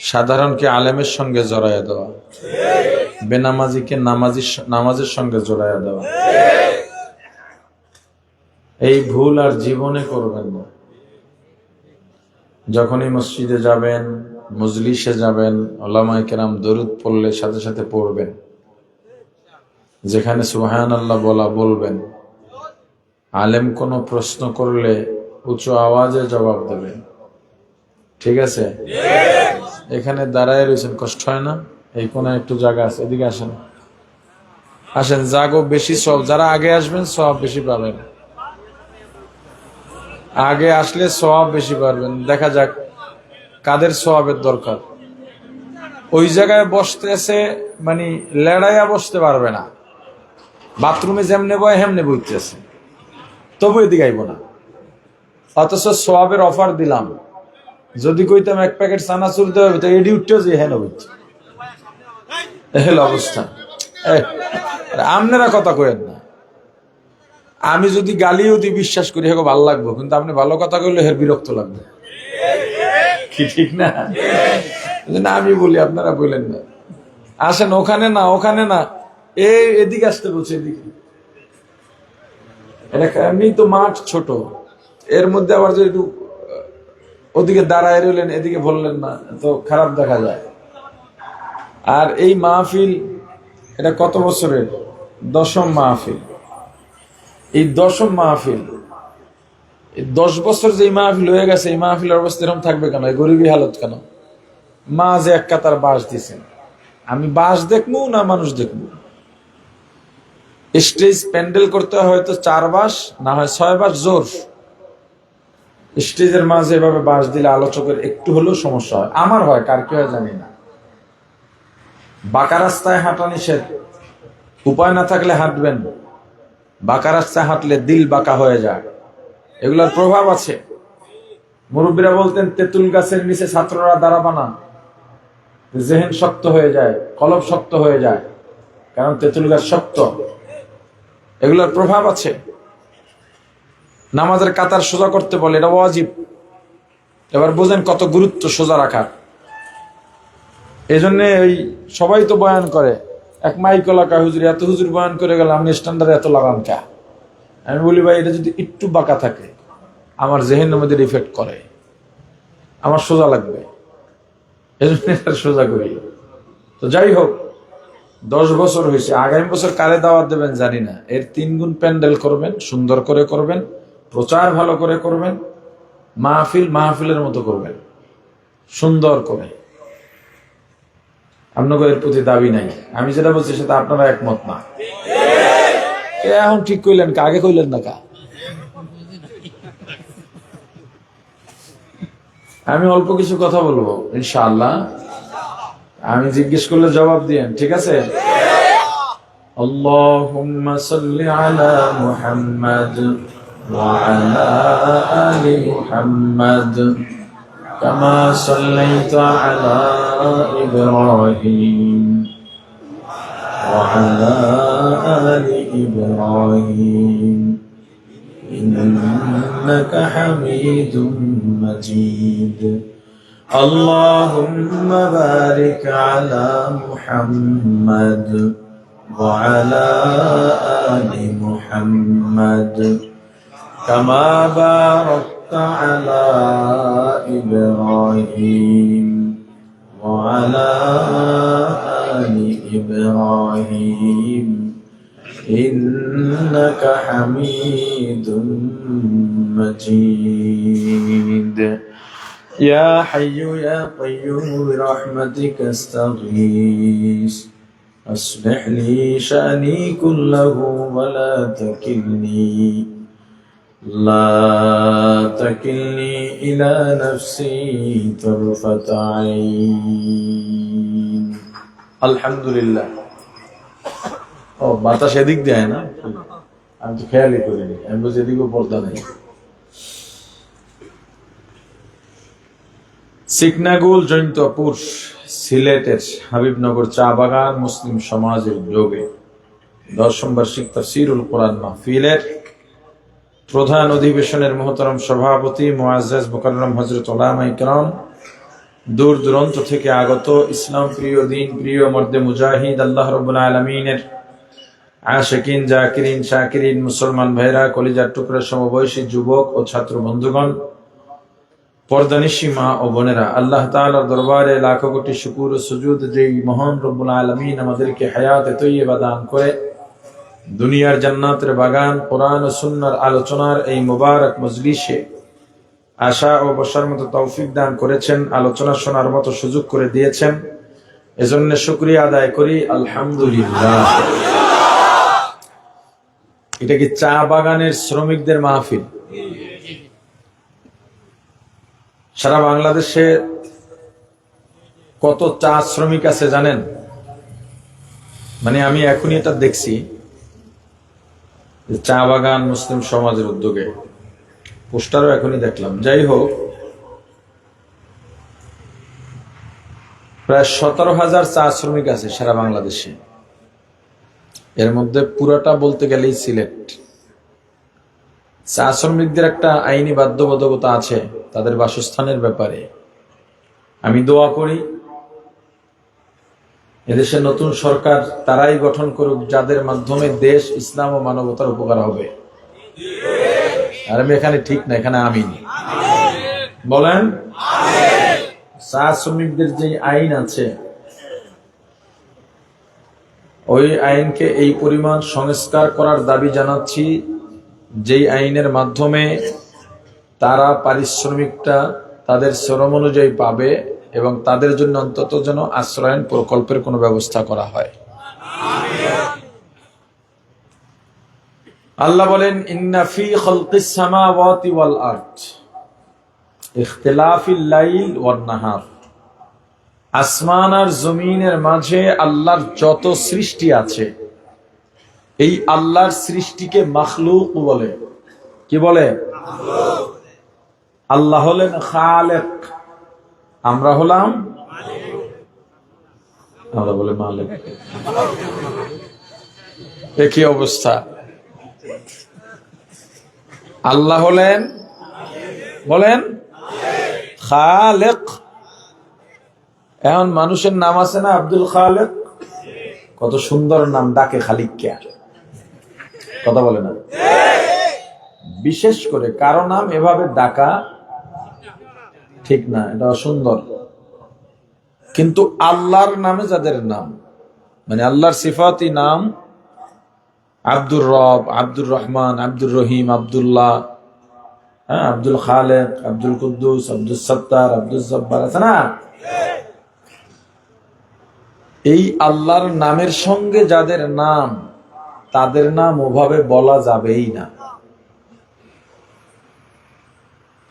সাধারণকে আলেমের সঙ্গে জড়াইয়া দেওয়া, বেনামাজিকে নামাজের সঙ্গে জড়াইয়া দেওয়া, এই ভুল আর জীবনে করবেন না। যখনই মসজিদে যাবেন, মজলিসে যাবেন, উলামায়ে কেরাম দরুদ পড়লে সাথে সাথে পড়বেন। যেখানে সুবহানাল্লাহ বলা বলবেন। আলেম কোনো প্রশ্ন করলে উঁচু আওয়াজে জবাব দেবেন। ঠিক আছে? এখানে দাঁড়ায় রয়েছেন, কষ্ট হয় না? এই কোনায় একটু জায়গা আছে, এদিকে আসেন। আসেন, জাগো বেশি সব, যারা আগে আসবেন সব বেশি পাবেন। আগে আসলে সওয়াব বেশি পারবেন। দেখা যাক কাদের সওয়াবের দরকার। ওই জায়গায় বসতেছে মানে লেড়াইয়া বসতে পারবে না, বাথরুমে যেমনে বয় হেমনে বইতেছে, তবু এদিকে আইব না। অথচ সওয়াবের অফার দিলাম, যদি কইতাম এক প্যাকেট চানাচুর দেওয়া হবে তো এডি উঠতেও যে হেন বইতে হেল অবস্থা। আপনারা কথা কইেন না। আমি যদি গালিও দিই বিশ্বাস করি হেগো ভালো লাগবো, কিন্তু আপনি ভালো কথা কইলে হের বিরক্ত লাগবে। কি ঠিক না? আমি বলি, আপনারা বললেন না। আসেন, ওখানে না, ওখানে না, এদিকে আসতে বলছে, এদিকে। এমনি তো মাঠ ছোট, এর মধ্যে আবার যে একটু ওদিকে দাঁড়ায় রইলেন, এদিকে বললেন না, তো খারাপ দেখা যায়। আর এই মাহফিল এটা কত বছরের? 10ম মাহফিল। এই 10ম মাহফিল, 10 বছর যে মাহফিল হয়ে গেছে, এই মাহফিলের অবস্থা এরকম থাকবে কেন? এই গরিবী হালত কেন? মা যে এক কাতার বাঁশ দিছেন, আমি বাঁশ দেখবো না মানুষ দেখবো? স্টেজ প্যান্ডেল করতে হয়তো 4 বাঁশ, না হয় 6 বাঁশ জোর। স্টেজের মাঝে এভাবে বাঁশ দিলে আলোচকের একটু হলেও সমস্যা হয়। আমার হয়, কার কি হয় জানি না। বাঁকা রাস্তায় হাঁটা নিষেধ, উপায় না থাকলে হাঁটবেন। বাঁকা রাস্তায় হাঁটলে দিল বাঁকা হয়ে যায়, এগুলোর প্রভাব আছে। মুরব্বীরা বলতেন তেঁতুল গাছের নিচে ছাত্ররা দাঁড়াবা না, জেহেন শক্ত হয়ে যায়, কলব শক্ত হয়ে যায়, কারণ তেঁতুল গাছ শক্ত। এগুলোর প্রভাব আছে। নামাজের কাতার সোজা করতে বলে, এটা ওয়াজিব। এবার বোঝেন কত গুরুত্ব সোজা রাখার। এই জন্য ওই সবাই তো বয়ান করে, এক মাইক এলাকা হুজুর, এত হুজুর বয়ান করে গেল, আপনি স্ট্যান্ডার্ড এত লাগান কা? আমি বলি ভাই, এটা যদি একটু বাঁকা থাকে আমার জেহেনের মধ্যে ইফেক্ট করে, আমার সোজা লাগবে, এই জন্য সোজা করি। তো যাই হোক, 10 বছর হয়েছে। আগামী বছর কারে দাওয়াত দেবেন জানি না। এর 3 গুণ প্যান্ডেল করবেন, সুন্দর করে করবেন, প্রচার ভালো করে করবেন, মাহফিলের মতো করবেন, সুন্দর করে। আপনাকে এর প্রতি দাবি নাই। আমি যেটা বলছি সেটা আপনারা একমত না। এখন ঠিক কইলেন, আগে কইলেন না কা? আমি অল্প কিছু কথা বলবো ইনশাআল্লাহ। আমি জিজ্ঞেস করলে জবাব দিয়েন, ঠিক আছে? আল্লাহুম্মা সাল্লি আলা মুহাম্মাদ ওয়া আলা আলি মুহাম্মাদ কামা সাল্লাইতা আলা ইব্রাহিম ওয়া আলা আলি ইব্রাহিম ইন্নাকা হামিদুম মাজিদ। اللهم بارك على محمد وعلى آل محمد كما باركت على إبراهيم وعلى آل إبراهيم إنك حميد مجيد. يا حي يا قيوم برحمتك استغيث أصلح لي شأني كله ولا تكلني إلى نفسي طرفة عين. الحمد لله. বাতাস এদিক দেয় না, আমি তো খেয়ালই করিনি। আমি বলছি এদিকেও পর্দা নেই। সিকনাগুল জৈন্তপুর সিলেটের হাবিবনগর চা বাগান মুসলিম সমাজের উদ্যোগে 10ম বার্ষিক তাফসীরুল কোরআন মাহফিলের প্রধান অধিবেশনের মহতরম সভাপতি মুআজ্জাজ মুকাররম হযরত উলামায়ে কেরাম দূর দূরান্ত থেকে আগত ইসলাম প্রিয়, দিন প্রিয়, মর্দে মুজাহিদ, আল্লাহ রাব্বুল আলামিনের আশিকিন, জাকিরিন, শাকিরিন মুসলমান ভাইরা, কলিজার টুকরা সমবয়সী যুবক ও ছাত্র বন্ধুগণ, পর্দানিশী মা ও বোনেরা, আল্লাহ তাআলার দরবারে লাখো কোটি শুকর ও সুজুদ যেই মহান রব্বুল আলামিন আমাদেরকে হায়াতে তৈয়বা দান করে দুনিয়ার জান্নাতের বাগান কোরআন ও সুন্নাহর আলোচনার এই মুবারক মজলিসে আশা ও বসার মতো তৌফিক দান করেছেন, আলোচনা শোনার মতো সুযোগ করে দিয়েছেন, এজন্য শুকরিয়া আদায় করি আলহামদুলিল্লাহ। এটা কি চা বাগানের শ্রমিকদের মাহফিল? সারা বাংলাদেশে কত চা শ্রমিক আছে জানেন? মানে আমি এখনই এটা দেখছি, চা বাগান মুসলিম সমাজের উদ্যোগে পোস্টারও এখনই দেখলাম। যাই হোক, প্রায় 17,000 চা শ্রমিক আছে সারা বাংলাদেশে। এর মধ্যে পুরাটা বলতে গেলেই সিলেট। চা শ্রমিকদের একটা আইনি বাধ্যবাধকতা আছে তাদের বাসস্থানের ব্যাপারে। আমি দোয়া করি এদেশে নতুন সরকার তারাই গঠন করুক যাদের মাধ্যমে দেশ, ইসলাম ও মানবতার উপকার হবে। আর আমি এখানে ঠিক না, এখানে আমিন বলেন। চা শ্রমিকদের যে আইন আছে, ওই আইনকে এই পরিমাণ সংস্কার করার দাবি জানাচ্ছি যেই আইনের মাধ্যমে তারা পারিশ্রমিকটা তাদের শ্রম অনুযায়ী পাবে এবং তাদের জন্য অন্তত যেন আশ্রয়ন প্রকল্পের কোনো ব্যবস্থা করা হয়। আল্লাহ বলেন, ইন্না ফি খালকিস সামাওয়াতি ওয়াল আরদ ইখতিলাফিল লাইল ওয়ান নাহার। আসমান আর জমিনের মাঝে আল্লাহর যত সৃষ্টি আছে, এই আল্লাহর সৃষ্টিকে মাখলুক বলে। কি বলে? আল্লাহ হলেন খালেক, আমরা হলাম, আমরা বলে মালিক। একই অবস্থা। আল্লাহ হলেন, বলেন, খালেক। এখন মানুষের নাম আছে না আব্দুল খালেক, কত সুন্দর নাম, ডাকে খালিক কে, কথা বলে না? বিশেষ করে কারো নাম এভাবে ডাকা ঠিক না, এটা অসুন্দর। কিন্তু আল্লাহর নামে যাদের নাম, মানে আল্লাহর সিফাতি নাম, আব্দুর রব, আব্দুর রহমান, আব্দুর রহিম, আব্দুল্লাহ, হ্যাঁ, আব্দুল খালেক, আব্দুল কুদ্দুস, আব্দুল সত্তার, আব্দুল জব্বার আছে না? এই আল্লাহর নামের সঙ্গে যাদের নাম, তাদের নাম ওভাবে বলা যাবেই না।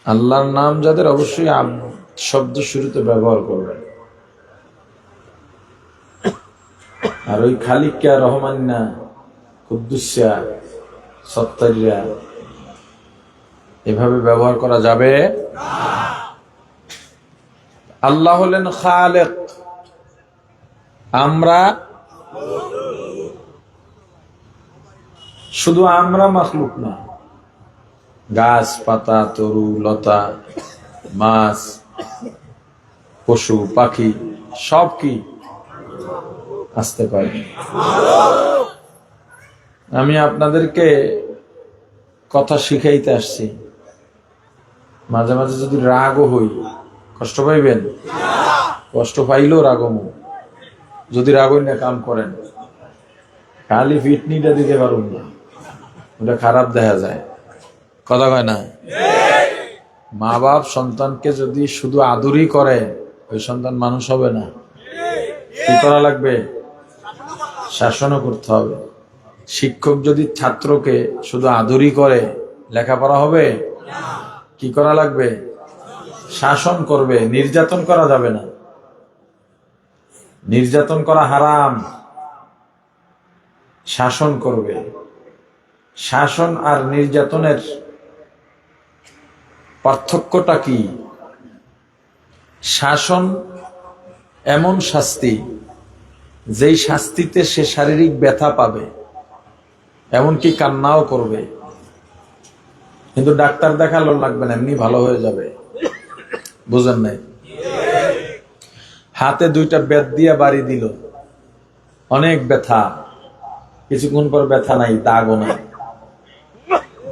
আল্লাহর নাম যাদের, অবশ্যই শব্দ শুরুতে ব্যবহার করবেন। আর ওই খালিকা, রহমান্না, কুদ্দুসা, সত্তারিয়া এভাবে ব্যবহার করা যাবে। আল্লাহ হলেন খালেক, আমরা শুধু আমরা মাখলুক না, গাছ পাতা, তরু লতা, মাছ, পশু পাখি সব কি আসতে পারে। আমি আপনাদেরকে কথা শিখাইতে আসছি। মাঝে মাঝে যদি রাগও হই, কষ্ট পাইবেন? কষ্ট পাইলেও রাগমু, যদি রাগ হই না কাম করেন। খালি ফিটনিটা দিতে পারুন না, ওটা খারাপ দেখা যায়, কথা কয় না? মা বাপ সন্তানকে যদি শুধু আদরই করে, ওই সন্তান মানুষ হবে না। কি করা লাগবে? শাসনও করতে হবে। শিক্ষক যদি ছাত্রকে শুধু আদরই করে, লেখাপড়া হবে? কি করা লাগবে? শাসন করবে। নির্যাতন করা যাবে না, নির্যাতন করা হারাম। শাসন করবে। শাসন আর নির্যাতনের পার্থক্যটা কি? শাসন এমন শাস্তি, যেই শাস্তিতে সে শারীরিক ব্যথা পাবে, এমনকি কান্নাও করবে, কিন্তু ডাক্তার দেখালো লাগবে না, এমনি ভালো হয়ে যাবে। বুঝেন নাই? হাতে 2টা বেত দিয়ে বাড়ি দিল, অনেক ব্যথা। কিছুক্ষণ পর ব্যথা নাই, দাগও নাই।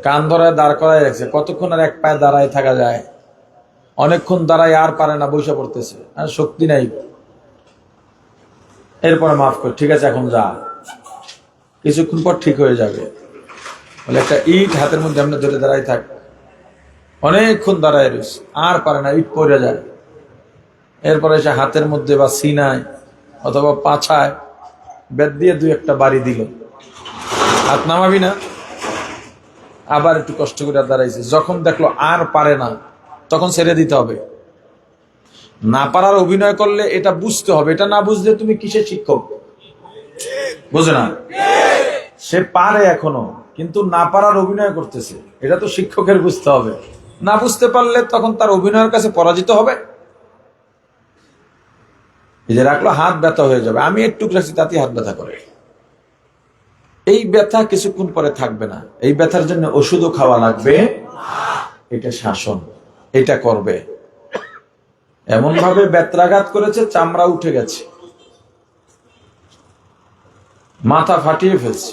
কান ধরায় দাঁড় করায় রাখছে। কতক্ষণ আর এক পায়ে দাঁড়ায় থাকা যায়? অনেকক্ষণ দাঁড়ায় আর পারে না, বসে পড়তেছে, আর শক্তি নাই। এরপর মাফ কর, ঠিক আছে এখন যা, কিছুক্ষণ পর ঠিক হয়ে যাবে। বলে একটা ইট হাতের মধ্যে এমনি ধরে দাঁড়ায় থাক। অনেকক্ষণ দাঁড়ায় রয়েছে, আর পারে না, ইট পড়ে যায়। এরপরে সে হাতের মধ্যে বা সিনায় অথবা পাছায় বেত দিয়ে 2-1টা বাড়ি দিল। হাত নামাবি না, আবার একটু কষ্ট করে দাঁড়াইছে। যখন দেখলো আর পারে না, তখন ছেড়ে দিতে হবে। না পারার অভিনয় করলে এটা বুঝতে হবে। এটা না বুঝলে তুমি কিসের শিক্ষক? বুঝে না, সে পারে এখনো, কিন্তু না পারার অভিনয় করতেছে। এটা তো শিক্ষকের বুঝতে হবে। না বুঝতে পারলে তখন তার অভিনয়ের কাছে পরাজিত হবে। এই যে রাখলো, হাত ব্যথা হয়ে যাবে। আমি একটু রাখছি, তাতে হাত ব্যথা করে। এই ব্যথা কিছুক্ষণ পরে থাকবে না। এই ব্যথার জন্য ওষুধও খাওয়া লাগবে। এটা শাসন, এটা করবে। এমন ভাবে ব্যত্রাঘাত করেছে, চামড়া উঠে গেছে, মাথা ফাটিয়ে ফেলছে।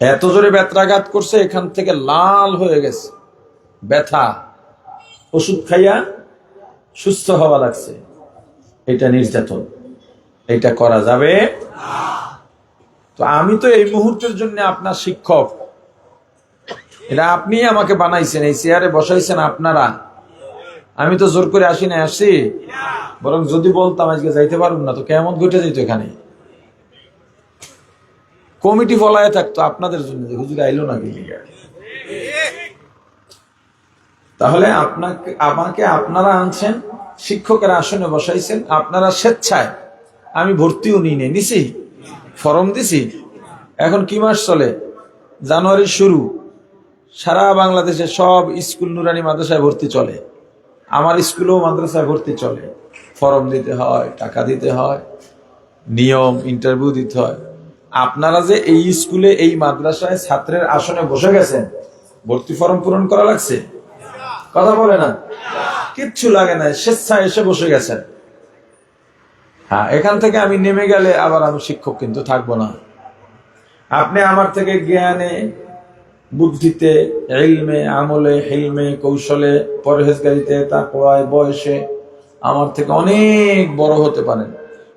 এত জোরে ব্যত্রাঘাত করছে, এখান থেকে লাল হয়ে গেছে ব্যথা। ওষুধ খাইয়া সুস্থ হওয়া লাগছে। এটা নির্যাতন, এটা করা যাবে। তো আমি তো এই মুহূর্তের জন্য আপনার শিক্ষক। এটা আপনি আমাকে বানাইছেন, এই চেয়ারে বসাইছেন আপনারা। আমি তো জোর করে আসি না, আসছি। বরং যদি বলতাম আজকে যাইতে পারুন না, তো কেমন ঘটে যেত। এখানে কমিটি ফলায় থাকতো আপনাদের জন্য, হুজুর আইলো না কি। তাহলে আমাকে আপনারা আনছেন, শিক্ষকের আসনে বসাইছেন, আপনারা স্বেচ্ছায়। আমি ভর্তিও নিছি, ফর্ম দিছি। এখন কি মাস চলে? জানুয়ারি শুরু। সারা বাংলাদেশে সব স্কুল নুরানি মাদ্রাসায় ভর্তি চলে। আমার স্কুলেও মাদ্রাসায় ভর্তি চলে। ফর্ম দিতে হয়, টাকা দিতে হয়, নিয়ম, ইন্টারভিউ দিতে হয়। আপনারা যে এই স্কুলে, এই মাদ্রাসায় ছাত্রের আসনে বসে গেছেন, ভর্তি ফর্ম পূরণ করা লাগছে? কথা বলে না, কিচ্ছু লাগে না, স্বেচ্ছায় এসে বসে গেছেন। হ্যাঁ, এখান থেকে আমি নেমে গেলে আবার আমি শিক্ষক কিন্তু থাকবো না। আপনি আমার থেকে জ্ঞানে, বুদ্ধিতে, ইলমে, আমলে, হিলমে, কৌশলে, পরহেজগারিতে, তাকওয়ায়, বয়সে আমার থেকে অনেক বড় হতে পারেন।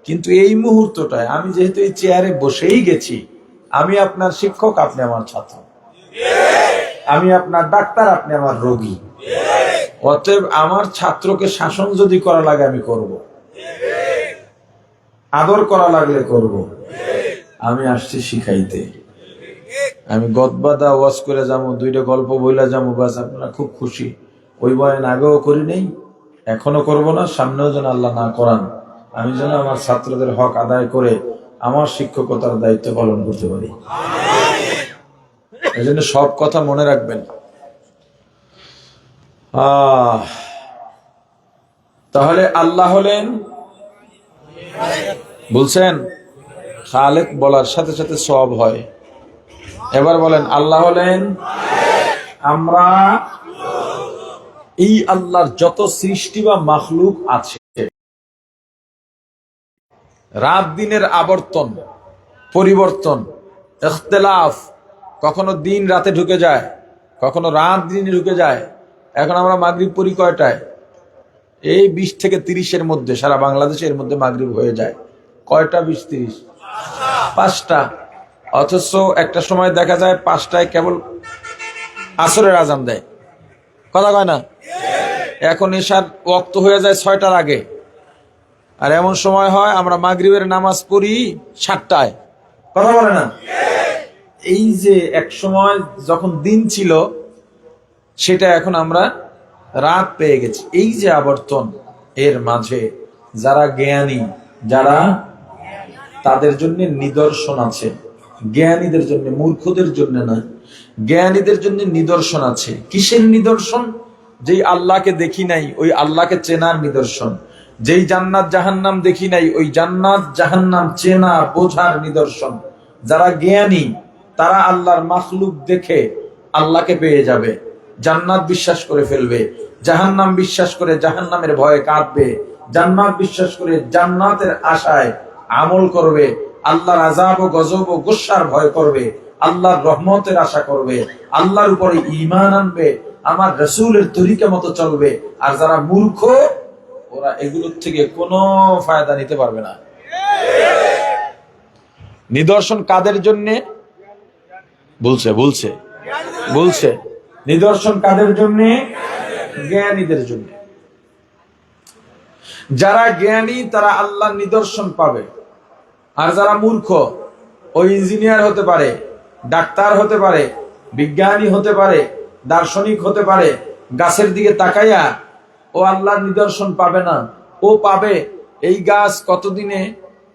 কিন্তু এই মুহূর্তটায় আমি যেহেতু এই চেয়ারে বসেই গেছি, আমি আপনার শিক্ষক, আপনি আমার ছাত্র। আমি আপনার ডাক্তার, আপনি আমার রোগী। অতএব আমার ছাত্রকে শাসন যদি করা লাগে আমি করব, আদর করা লাগলে করব। আমি আসছি শিখাইতে। আমি গদবাদা ওয়াজ করে যাবো, 2টা গল্প বইলা যাবো, বাস আপনারা খুব খুশি। ওই বয়ান আগেও করি নেই, এখনো করব না, সামনেও যেন আল্লাহ না করান। আমি যেন আমার ছাত্রদের হক আদায় করে আমার শিক্ষকতার দায়িত্ব পালন করতে পারি। এই জন্য সব কথা মনে রাখবেন। তাহলে আল্লাহ হলেন, বলছেন খালেক, বলার সাথে সাথে সওয়াব হয়। এবার বলেন আল্লাহ হলেন। আমরা এই আল্লাহর যত সৃষ্টি বা মাখলুক আছে, রাত দিনের আবর্তন, পরিবর্তন, ইখতিলাফ, কখনো দিন রাতে ঢুকে যায়, কখনো রাত দিনে ঢুকে যায়। এখন আমরা মাগরিব পড়ি কয়টায়? এই 20 থেকে 30-এর মধ্যে সারা বাংলাদেশের মধ্যে মাগরিব হয়ে যায়। কয়টা? 20-30, 5টা। অথচ একটা সময় দেখা যায় 5টায় কেবল আসরের আজান দেয়। কথা কয় না? এখন এশার ওয়াক্ত হয়ে যায় 6টার আগে। আর এমন সময় হয় আমরা মাগরিবের নামাজ পড়ি 7টায়। কথা বলে না? এই যে এক সময় যখন দিন ছিল, সেটা এখন আমরা রাত পেয়ে গেছি। এই যে আবর্তন, এর মাঝে যারা জ্ঞানী, যারা, তাদের জন্য নিদর্শন আছে। জ্ঞানীদের জন্য, মূর্খদের জন্য না। জ্ঞানীদের জন্য নিদর্শন আছে। কিসের নিদর্শন? যেই আল্লাহকে দেখি নাই, ওই আল্লাহকে চেনার নিদর্শন। যেই জান্নাত জাহান্নাম দেখি নাই, ওই জান্নাত জাহান্নাম চেনা বোঝার নিদর্শন। যারা জ্ঞানী তারা আল্লাহর মাখলুক দেখে আল্লাহকে পেয়ে যাবে, জান্নাত বিশ্বাস করে ফেলবে, জাহান্নাম বিশ্বাস করে জাহান্নামের ভয়ে কাঁদবে, জান্নাত বিশ্বাস করে জান্নাতের আশায় আমল করবে, আল্লাহর আযাব ও গজব ও গুসার ভয় করবে, আল্লাহর রহমতের আশা করবে, আল্লাহর উপরে ঈমান আনবে, আমার রাসূলের তরিকা মতো চলবে। আর যারা মূর্খ, ওরা এগুলোর থেকে কোনো ফায়দা নিতে পারবে না। নিদর্শন কাদের জন্য বলছে নিদর্শন কাদের জন্য? জ্ঞানীদের জন্য। যারা জ্ঞানী তারা আল্লাহর নিদর্শন পাবে। আর যারা মূর্খ, ওই ইঞ্জিনিয়ার হতে পারে, ডাক্তার হতে পারে, বিজ্ঞানী হতে পারে, দার্শনিক হতে পারে, গাছের দিকে তাকাইয়া ও আল্লাহর নিদর্শন পাবে না। ও পাবে এই গাছ কতদিনে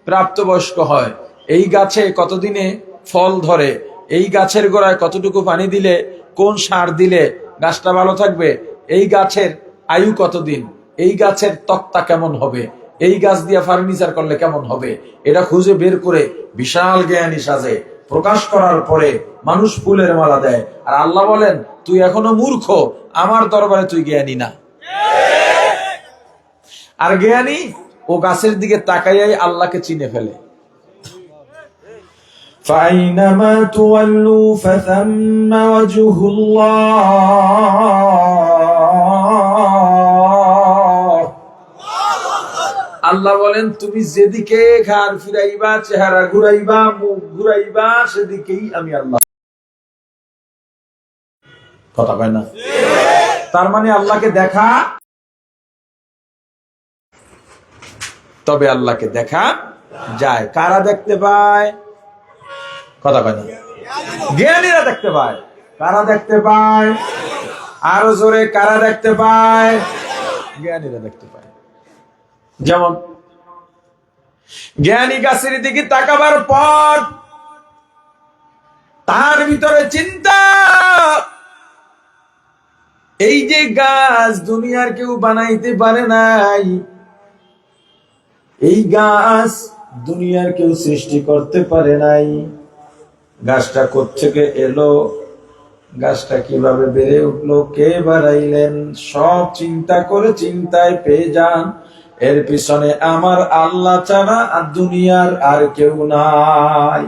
প্রাপ্তবয়স্ক হয়, এই গাছে কতদিনে ফল ধরে, এই গাছের গোড়ায় কতটুকু পানি দিলে, কোন সার দিলে গাছটা ভালো থাকবে, এই গাছের আয়ু কতদিন, এই গাছের তক্তা কেমন হবে, এই গাছ দিয়ে ফার্নিচার করলে কেমন হবে, এটা খুঁজে বের করে বিশাল জ্ঞানী সাজে প্রকাশ করার পরে মানুষ ফুলের মালা দেয়। আর আল্লাহ বলেন, তুই এখনো মূর্খ, আমার দরবারে তুই জ্ঞানী না। আর জ্ঞানী ও গাছের দিকে তাকাইয়াই আল্লাহকে চিনে ফেলে। فأينما تولوا فثم وجه الله। আল্লাহ বলেন, তুমি যেদিকে ঘাড় ফিরাইবা, চেহারা ঘুরাইবা, মুখ ঘুরাইবা, সেদিকেই আমি আল্লাহ। কথা কয় না? তার মানে আল্লাহকে দেখা, তবে আল্লাহকে দেখা যায়। কারা দেখতে পায়? কথা কয় না? জ্ঞানীরা দেখতে পায়। কারা দেখতে পায়? আরো জোরে, কারা দেখতে পায়? জ্ঞানীরা দেখতে পায়। যেমন জ্ঞানী গাছের দিকে তাকাবার পর তার ভিতরে চিন্তা, এই যে গাছ দুনিয়ার কেউ বানাইতে পারে নাই, এই গাছ দুনিয়ার কেউ সৃষ্টি করতে পারে নাই, গাছটা কোত্থেকে এলো, গাছটা কিভাবে বেড়ে উঠলো, কে বাড়াইলেন, সব চিন্তা করে চিন্তায় পেয়ে যান এর পিছনে আমার আল্লাহ ছাড়া আর দুনিয়ার আর কেউ নাই।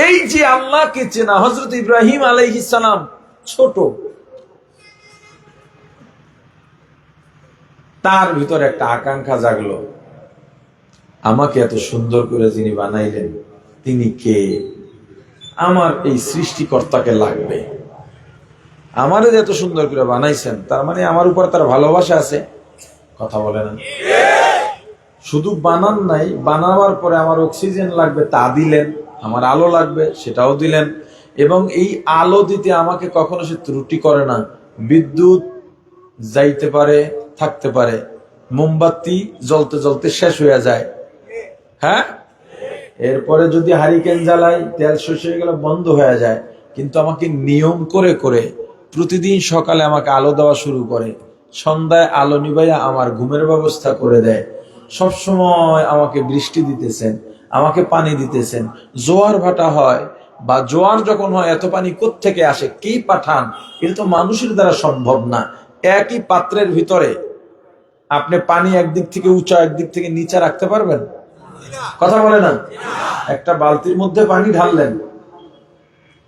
এই যে আল্লাহকে চেনা, হযরত ইব্রাহিম আলাইহিস সালাম ছোট, তার ভিতরে একটা আকাঙ্ক্ষা জাগলো, আমাকে এত সুন্দর করে যিনি বানাইলেন তিনি কে? আমার এই সৃষ্টিকর্তাকে লাগবে। আমারে এত সুন্দর করে বানাইছেন, তার মানে আমার উপর তার ভালোবাসা আছে। কথা বলে না? শুধু বানান নাই, বানাবার পরে আমার অক্সিজেন লাগবে, তা দিলেন, আমার আলো লাগবে, সেটাও দিলেন। এবং এই আলো দিতে আমাকে কখনো সে ত্রুটি করে না। বিদ্যুৎ যাইতে পারে, থাকতে পারে, মোমবাতি জ্বলতে জ্বলতে শেষ হয়ে যায়, হ্যাঁ, এরপরে যদি হারিকেন জ্বালাই, তেল শেষ হয়ে গেলে বন্ধ হয়ে যায়। কিন্তু আমাকে নিয়ম করে করে প্রতিদিন সকালে আমাকে আলো দেওয়া শুরু করে, সন্ধ্যায় আলো নিবাইয়া আমার ঘুমের ব্যবস্থা করে দেয়। সবসময় আমাকে বৃষ্টি দিতেছেন, আমাকে পানি দিতেছেন। জোয়ার ভাটা হয় বা জোয়ার যখন হয়, এত পানি কোত্থেকে আসে, কে পাঠান? এটা তো মানুষের দ্বারা সম্ভব না। একই পাত্রের ভিতরে আপনি পানি একদিক থেকে উঁচা, একদিক থেকে নিচা রাখতে পারবেন? কথা বলে না? একটা বালতির মধ্যে পানি ঢাললেন,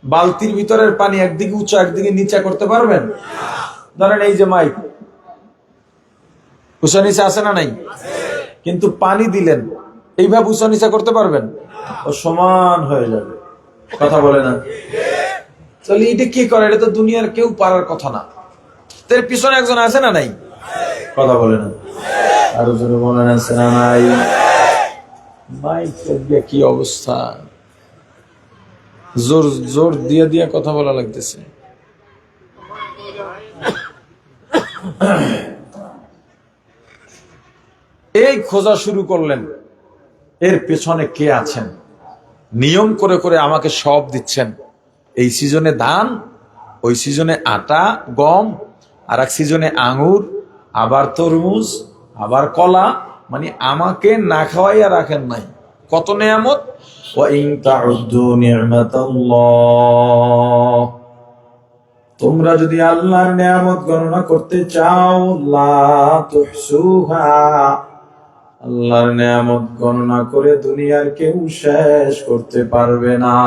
বালতির ভিতরের পানি একদিকে উঁচা একদিকে নিচা করতে পারবেন? ধরেন এই যে মাইক, উঁচা নিচা আছে না নাই? কিন্তু পানি দিলেন, এইভাবে উঁচা নিচা করতে পারবেন? ও সমান হয়ে যাবে। কথা বলে না? তাহলে এটা কি করে? এটা তো দুনিয়ার কেউ পারার কথা না। এর পিছনে একজন আছে না নাই? কথা বলে না? আরো জোরে বলেন, আছে না নাই? মাইক দিয়ে কি অবস্থা, জোর জোর দিয়ে দিয়ে কথা বলা লাগতেছে। এই খোঁজা শুরু করলেন, এর পেছনে কে আছেন? নিয়ম করে করে আমাকে সব দিচ্ছেন। এই সিজনে ধান, ওই সিজনে আটা গম, আর এক সিজনে আঙ্গুর, আবার তরমুজ, আবার কলা। মানে আমাকে না খাওয়াইয়া রাখেন নাই। কত নেয়ামত! ওয়া ইন তাউদ্দু নি'মাতাল্লাহ, তোমরা যদি আল্লাহর নিয়ামত গণনা করতে চাও, লা তুহসুহা, আল্লাহর নিয়ামত গণনা করে দুনিয়ার কেউ শেষ করতে পারবে না।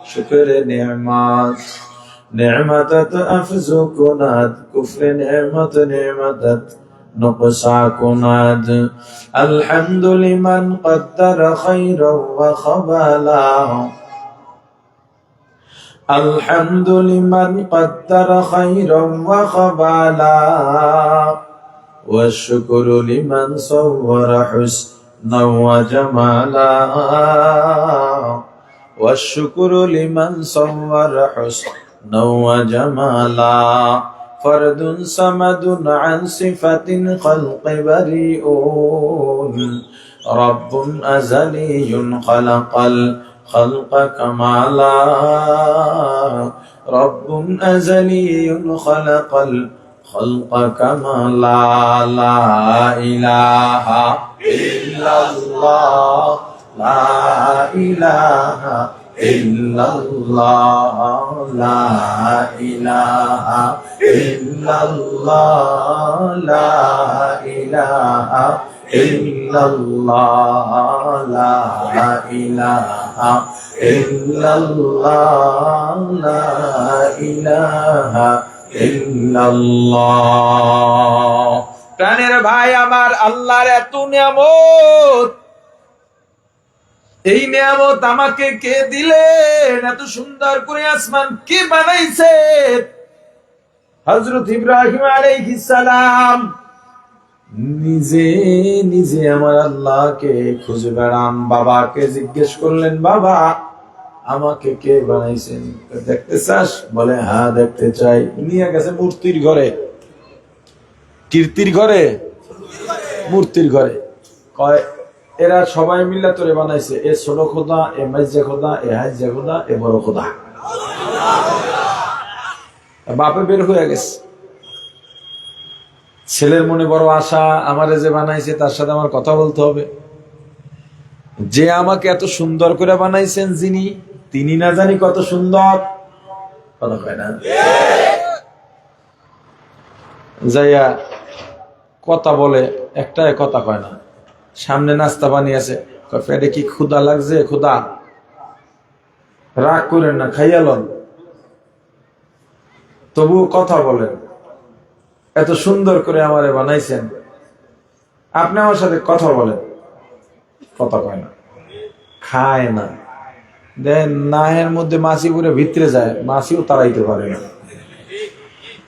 শুকরে নিয়ামত নি'মাতাত আফজু কুনাদ, কুফরে নি'মাত নি'মাতাত নুকসা কুনাদ। আলহামদু লিমান কদ্দারা খায়রান ওয়া খাবালা, الحمد لمن قدر خيرا وخبالا، والشكر لمن صور حسنا وجمالا، والشكر لمن صور حسنا وجمالا، فرد صمد عن صفة خلق بريء، رب أزلي خلق خلق كمالا، رب أزلي خلق الخلق كمالا، لا إله إلا الله، لا إله إلا الله، لا إله إلا الله، لا إله إلا الله، لا إله إلا الله، لا إله إلا الله। প্রাণের ভাই আমার, আল্লাহর এত নিয়ামত, এই নিয়ামত আমাকে কে দিলেন? এত সুন্দর করে আসমান কে বানাইছে? হযরত ইব্রাহিম আলাইহিস সালাম নিজে নিজে আমার আল্লাহকে খুঁজে বেড়ান। বাবাকে জিজ্ঞেস করলেন, বাবা আমাকে কে বানাইছেন? দেখতে চাস? বলে হ্যাঁ দেখতে চাই। নিয়ে গেছে মূর্তির ঘরে, কীর্তির ঘরে, মূর্তির ঘরে। কয় এরা সবাই মিলে তোরে বানাইছে, এ ছোট খোদা, এ মাইজা খোদা, এ হাইজা খোদা, এ বড় খোদা। বাপে বের হয়ে গেছে। ছেলের মনে বড় আশা, আমারে যে বানাইছে তার সাথে আমার কথা বলতে হবে। যে আমাকে এত সুন্দর করে বানাইছেন যিনি, তিনি না জানি কত সুন্দর। কথা কয় না? যাইয়া কথা বলে, একটা কথা কয় না। সামনে নাস্তা বানিয়েছে, পেটে কি ক্ষুধা লাগছে? ক্ষুধা, রাগ করেন না, খাইয়া লন। তবু কথা বলেন, এত সুন্দর করে আমারে বানাইছেন, আপনি আমার সাথে কথা বলেন। কথা কয় না, খায় না। দেন নাহের মধ্যে মাছি পুরে ভিতরে যায়, মাছিও তাড়াইতে পারে না।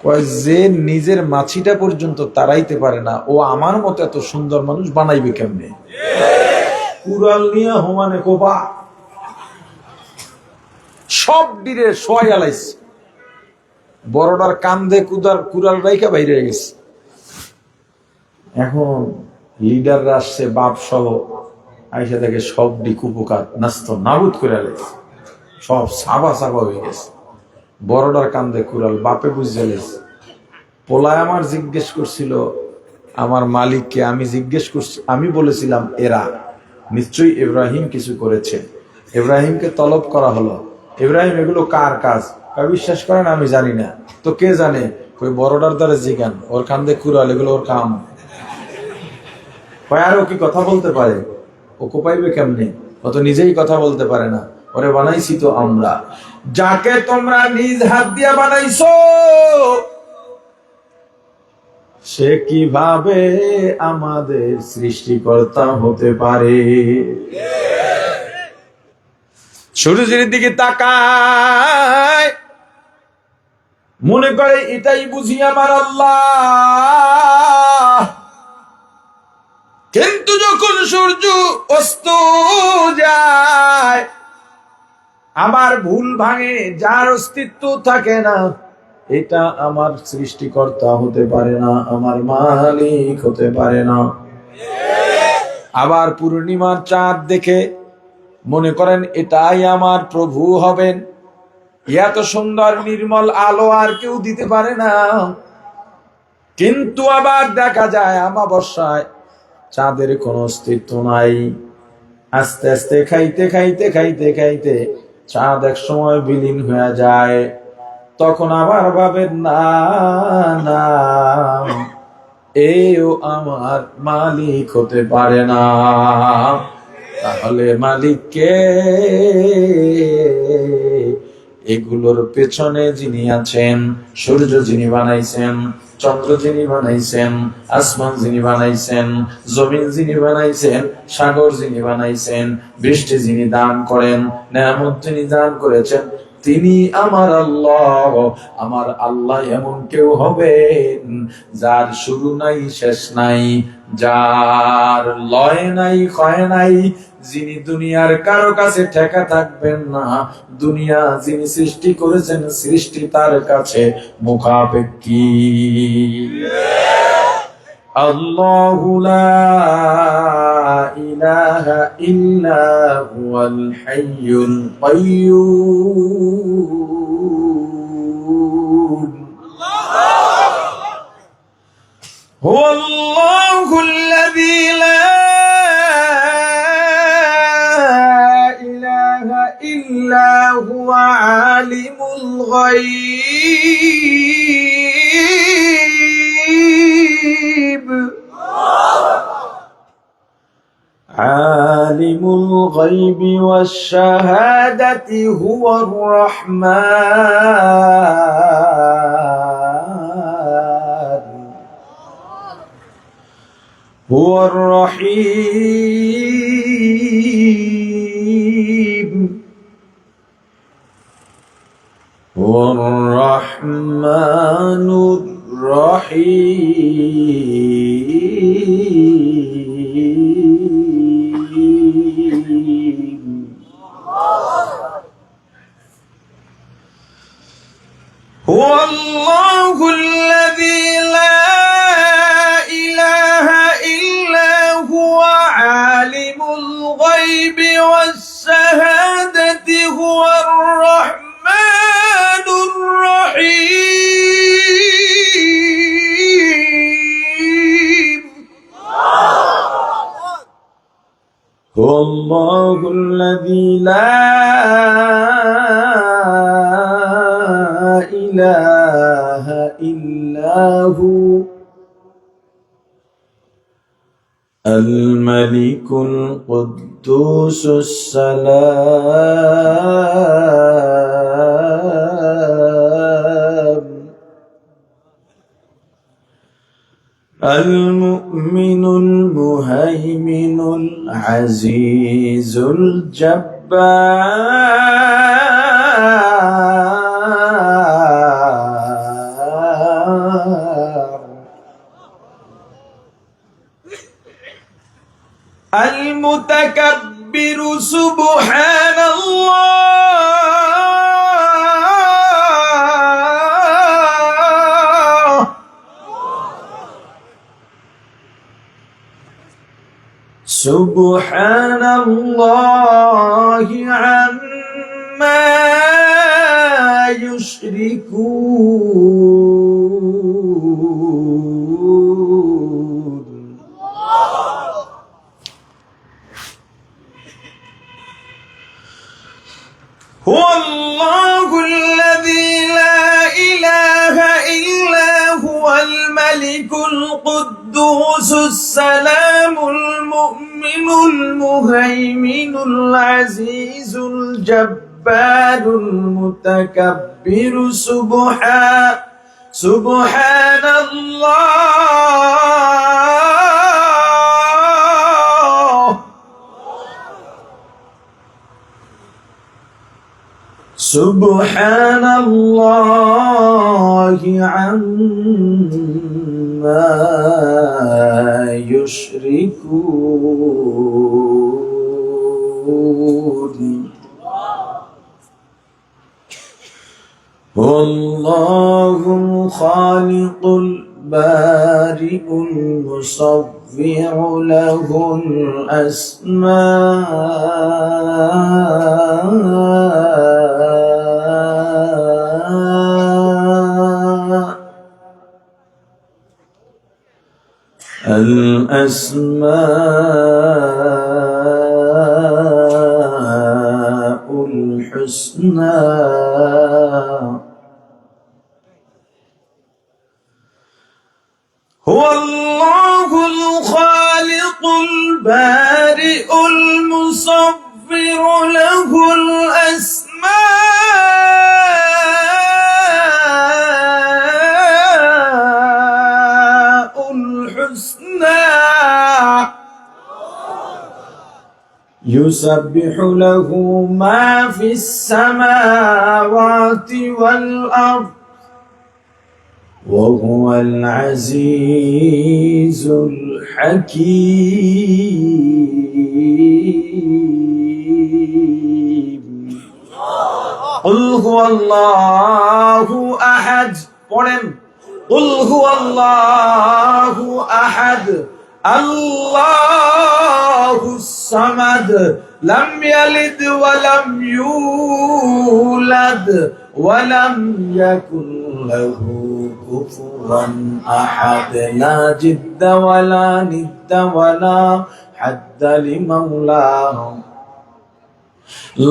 কয় যে নিজের মাছিটা পর্যন্ত তাড়াইতে পারে না, ও আমার মতো এত সুন্দর মানুষ বানাইবে কেমনে? কুড়াল নিয়ে হোমানে কোপা সব ডিরে শোয়াই আলাইছে। বড়টার কান্দে কুড়াল রাইখা বাইরে গেছে। এখন লিডাররা আসছে, বাপ সহ আইসা থেকে সব ডিক উপকার নাস্ত নাবুদ করে আলাইছে, সব সাবা সাবা হয়ে গেছে। বড়টার কান্দে কুড়াল, বাপে বুঝে গেছে। পোলায় আমার জিজ্ঞেস করছিল আমার মালিককে, আমি জিজ্ঞেস করছি, আমি বলেছিলাম এরা নিশ্চয়ই ইব্রাহিম কিছু করেছে। ইব্রাহিমকে তলব করা হলো, ইব্রাহিম এগুলো কার কাজ? বিশ্বাস করেন আমি জানি না। তো কে জানে? ওই বড়টার দ্বারা জিগান, ওর কান্দে কুড়াল, এগুলো ওর কাম। আরো কি কথা বলতে পারে? ও কোপাইবে কেমনে? ও তো নিজেই কথা বলতে পারে না। ওরে বানাইছি তো আমরা। যাকে তোমরা নিজ হাত দিয়া বানাইছো, সে কিভাবে আমাদের সৃষ্টিকর্তা হতে পারে? সূর্যের দিকে তাকায়, মনে করে এটাই বুঝি আমার আল্লাহ। কিন্তু যখন সূর্য অস্ত যায়, আবার ভুল ভাঙে, যার অস্তিত্ব থাকে না, এটা আমার সৃষ্টিকর্তা হতে পারে না, আমার মালিক হতে পারে না। আবার পূর্ণিমার চাঁদ দেখে মনে করেন এটাই আমার প্রভু হবেন। এত সুন্দর নির্মল আলো আর কেউ দিতে পারে না। কিন্তু আবার দেখা যায় অমাবস্যায় চাঁদের কোনো অস্তিত্ব নাই। আস্তে আস্তে খাইতে খাইতে খাইতে খাইতে চাঁদ এক সময় বিলীন হয়ে যায়। তখন আবার ভাবেন না, না, এও আমার মালিক হতে পারে না। তাহলে মালিককে? এগুলোর পেছনে যিনি আছেন, সূর্য যিনি বানাইছেন, চন্দ্র যিনি বানাইছেন, আসমান যিনি বানাইছেন, জমিন যিনি বানাইছেন, সাগর যিনি বানাইছেন, বৃষ্টি যিনি দান করেন, নেয়ামত যিনি দান করেছেন, তিনি আমার আল্লাহ। আমার আল্লাহ এমন কেউ হবেন যার শুরু নাই শেষ নাই, যার লয় নাই ক্ষয় নাই, যিনি দুনিয়ার কারো কাছে ঠেকা থাকবেন না। দুনিয়া যিনি সৃষ্টি করেছেন, সৃষ্টি তার কাছে মুখাপেক্ষী। আল্লাহু লা ইলাহা ইল্লা হুয়াল হাইয়ুল কাইয়্যুম। হুয়াল্লাহুল্লাযী লা ইলাহা ইল্লা হুয়া আলিমুল গায়ব। আলিমুল গায়বি ওয়াশ শাহাদাতি হুয়ার রাহমান হুয়ার রহিম হুয়ার রহমানুর রহিম। হুয়াল্লাহুল্লাযী লা ইলাহা ইল্লা হুয়া আলিমুল গায়বি ওয়াশ শাহাদাতি হুয়ার রহমানুর রহিম। হুয়াল্লাহুল্লাযী লা ইলাহা ইল্লা হু আল মালিকুল কুদ্দুসুস সালাম আল মুমিনুল মুহাইমিনুল আজিজুল জাব্বার আল মুতাকাব্বিরু সুবহানাল্লাহ সুবহানাল্লাহি আম্মা ইউশরিকুন। হুয়াল্লাহুল্লাযী লা ইলাহা ইল্লা হুয়াল মালিকুল কুদ্দুসুস সালামুল মুমিনুল মুহাইমিনুল আজিজুল জাব্বারুল মুতাকাব্বিরু সুবহানাল্লাহ সুবহানাল্লাহি আম্মা ইউশরিকুন। আল্লাহুল খালিকুল বারিউল মুসাব্বিহু লাহুল الأسماء الحسنى হুয়াল্লাহুল খালিকুল বারিউল মুসাব্বির লাহুল আসমাউল হুসনা يسبح له ما في السماوات والأرض وهو العزيز الحكيم قل هو الله أحد قل هو الله أحد الله الصمد لم يلد ولم يولد ولم يكن له كفوا أحد لا جد ولا ند ولا حد لمولاه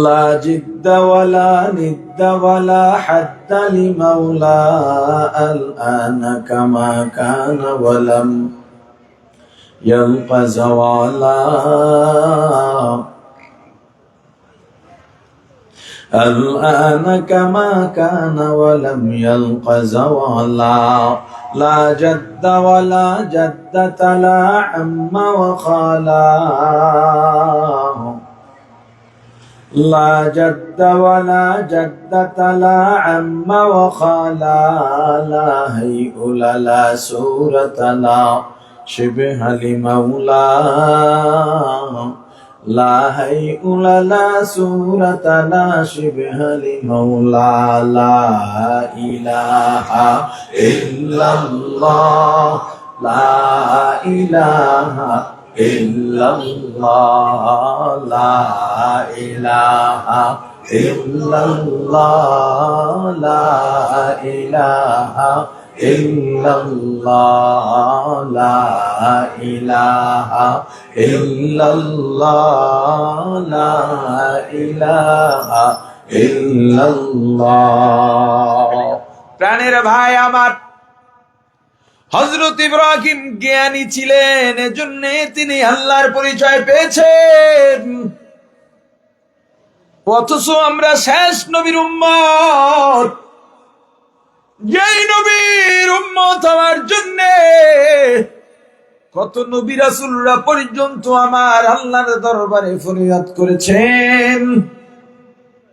لا جد ولا ند ولا حد لمولاه الآن كما كان ولم يلقى زوالا الآن كما كان ولم يلقى زوالا لا جد ولا جدة لا عم وخالا لا جد ولا جدة لا عم وخالا لا هيئ لا سورة لا شبه لمولاه لا هيئ لا سورة لا شبه لمولاه لا إله إلا الله لا إله إلا الله لا إله إلا الله لا إله إلا الله لا إله إلا الله لا إله إلا الله প্রাণের ভাই আমার, হযরত ইব্রাহিম জ্ঞানী ছিলেন, এজন্য তিনি আল্লাহর পরিচয় পেয়েছেন। অথচ আমরা শেষ নবীর উম্মত, যেই নবীর উম্মত হওয়ার জন্য কত নবী রাসূলরা পর্যন্ত আমার আল্লাহর দরবারে ফরিয়াদ করেছেন।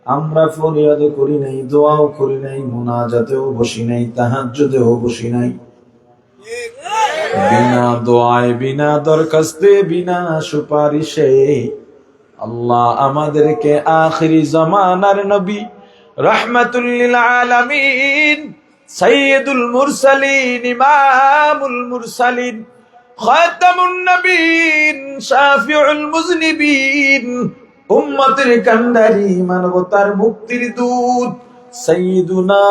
আমরা ফরিয়াদ করি নাই, দোয়াও করি নাই, মুনাজাতেও বসি নাই, তাহাজ্জুদেও বসি নাই। বিনা দোয়ায়, বিনা দরখাস্তে, বিনা সুপারিশে আল্লাহ আমাদেরকে আখিরি জামানার নবী, রাহমাতুল লিল আলামিন, সাইয়্যিদুল মুরসালিন, ইমামুল মুরসালিন, খাতামুন নবীন, শাফিউল মুযনিবিন, উম্মতের কান্ডারি, মানবতার মুক্তির দূত সাইয়্যিদুনা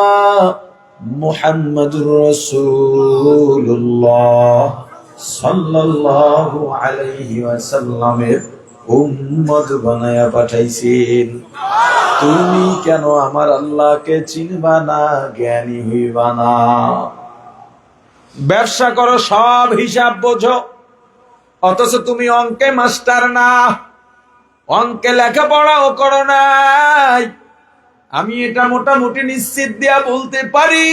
মুহাম্মাদুর রাসূলুল্লাহ সাল্লাল্লাহু আলাইহি ওয়াসাল্লামের উম্মত বানায়া পাঠাইছেন। তুমি কেন আমার আল্লাহকে চিনবা না, জ্ঞানী হইবা না? ব্যবসা করো, সব হিসাব বোঝো, অথচ তুমি অঙ্কে মাস্টার না, অঙ্কে লেখাপড়াও করো নাই। আমি এটা মোটামুটি নিশ্চিত দিয়া বলতে পারি,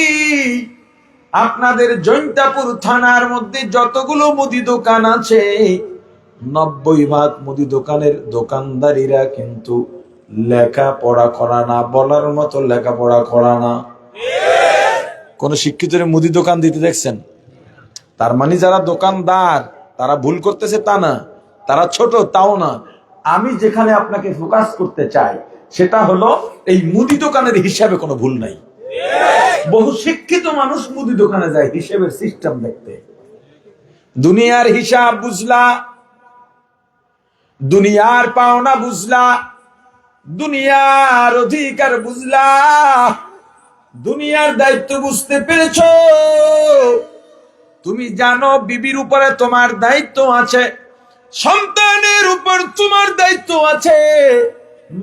আপনাদের জৈন্তাপুর থানার মধ্যে যতগুলো মুদি দোকান আছে, 90% মুদি দোকানের দোকানদারিরা কিন্তু লেখাপড়া করা না, বলার মতো লেখাপড়া করা না। কোন শিক্ষিতের মুদি দোকান দিতে দেখছেন? তার মানে যারা দোকানদার তারা ভুল করতেছে তা না, তারা ছোট তাও না। আমি যেখানে আপনাকে ফোকাস করতে চাই সেটা হলো এই মুদি দোকানের হিসাবে কোনো ভুল নাই। বহু শিক্ষিত মানুষ মুদি দোকানে যায় হিসেবের সিস্টেম দেখতে। দুনিয়ার হিসাব বুঝলা, দুনিয়ার পাওনা বুঝলা, দুনিয়ার অধিকার বুঝলা, দুনিয়ার দায়িত্ব বুঝতে পেরেছো। তুমি জানো বিবির উপরে তোমার দায়িত্ব আছে, সন্তানের উপর তোমার দায়িত্ব আছে,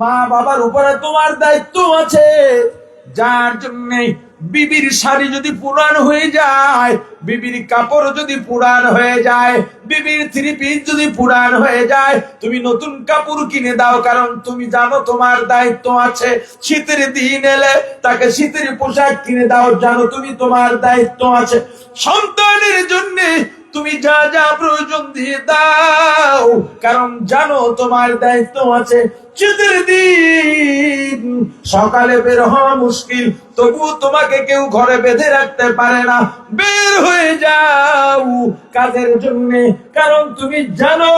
মা বাবার উপরে তোমার দায়িত্ব আছে, যার জন্য বিবির শাড়ি যদি পুরান হয়ে যায়, বিবির কাপড় যদি পুরান হয়ে যায়, বিবির থ্রি পিস যদি পুরান হয়ে যায়, তুমি নতুন কাপড় কিনে দাও, কারণ তুমি জানো তোমার দায়িত্ব আছে। শীতের দিন এলে তাকে শীতের পোশাক কিনে দাও, জানো তুমি তোমার দায়িত্ব আছে। সন্তানের জন্য তুমি যা যা প্রয়োজন দিয়ে দাও, কারণ জানো তোমার দায়িত্ব আছে। শীতের দিন সকালে বের হওয়া মুশকিল, তবু তোমাকে কেউ ঘরে বেঁধে রাখতে পারে না, বের হয়ে যাও কাজের জন্য, কারণ তুমি জানো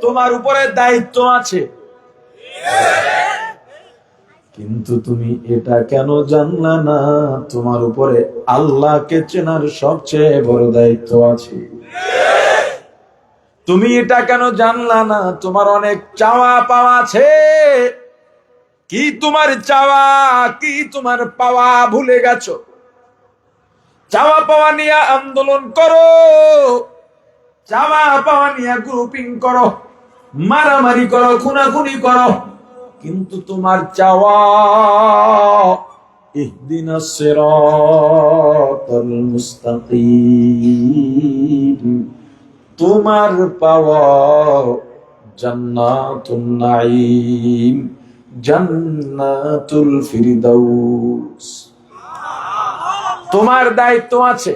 তোমার উপরে দায়িত্ব আছে। কিন্তু তুমি এটা কেন জানলা না, তোমার উপরে আল্লাহকে চেনার সবচেয়ে বড় দায়িত্ব আছে। তুমি এটা কেন জানলা না, তোমার অনেক চাওয়া পাওয়া আছে। কি তোমার চাওয়া, কি তোমার পাওয়া ভুলে গেছো? চাওয়া পাওয়া নিয়ে আন্দোলন করো, চাওয়া পাওয়া নিয়ে গ্রুপিং করো, মারামারি করো, খুনাখুনি করো, কিন্তু তোমার চাওয়া ইহদিনাস সিরাতাল মুস্তাকিম, তোমার পাওয়া জান্নাতুন নাঈম, জান্নাতুল ফিরদাউস। তোমার দায়িত্ব আছে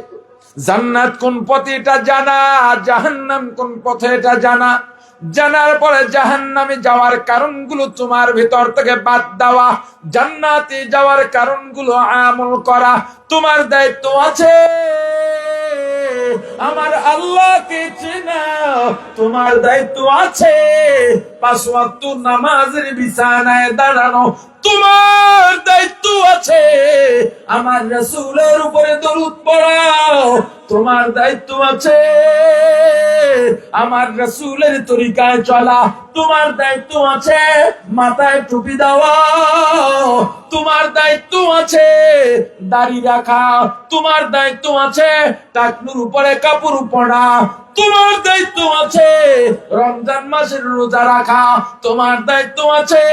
জান্নাত কোন পথে এটা জানা, জাহান্নাম কোন পথে এটা জানা। জানার পরে জাহান্নামে যাওয়ার কারণগুলো তোমার ভিতর থেকে বাদ দেওয়া, জান্নাতে যাওয়ার কারণগুলো আমল করা তোমার দায়িত্ব আছে। আমার আল্লাহকে চেনা তোমার দায়িত্ব আছে। 5 ওয়াক্ত নামাজের বিছানায় দাঁড়ানো তোমার দায়িত্ব আছে। আমার রাসূলের উপরে দরুদ পড়াও তোমার দায়িত্ব আছে। আমার রাসূলের তরিকায় চলা তোমার দায়িত্ব আছে। মাথায় টুপি দেওয়া তোমার দায়িত্ব আছে। দাড়ি রাখা তোমার দায়িত্ব আছে। টাকনুর উপরে কাপড় পরা তোমার দায়িত্ব আছে। রমজান মাসের রোজা রাখা তোমার দায়িত্ব আছে।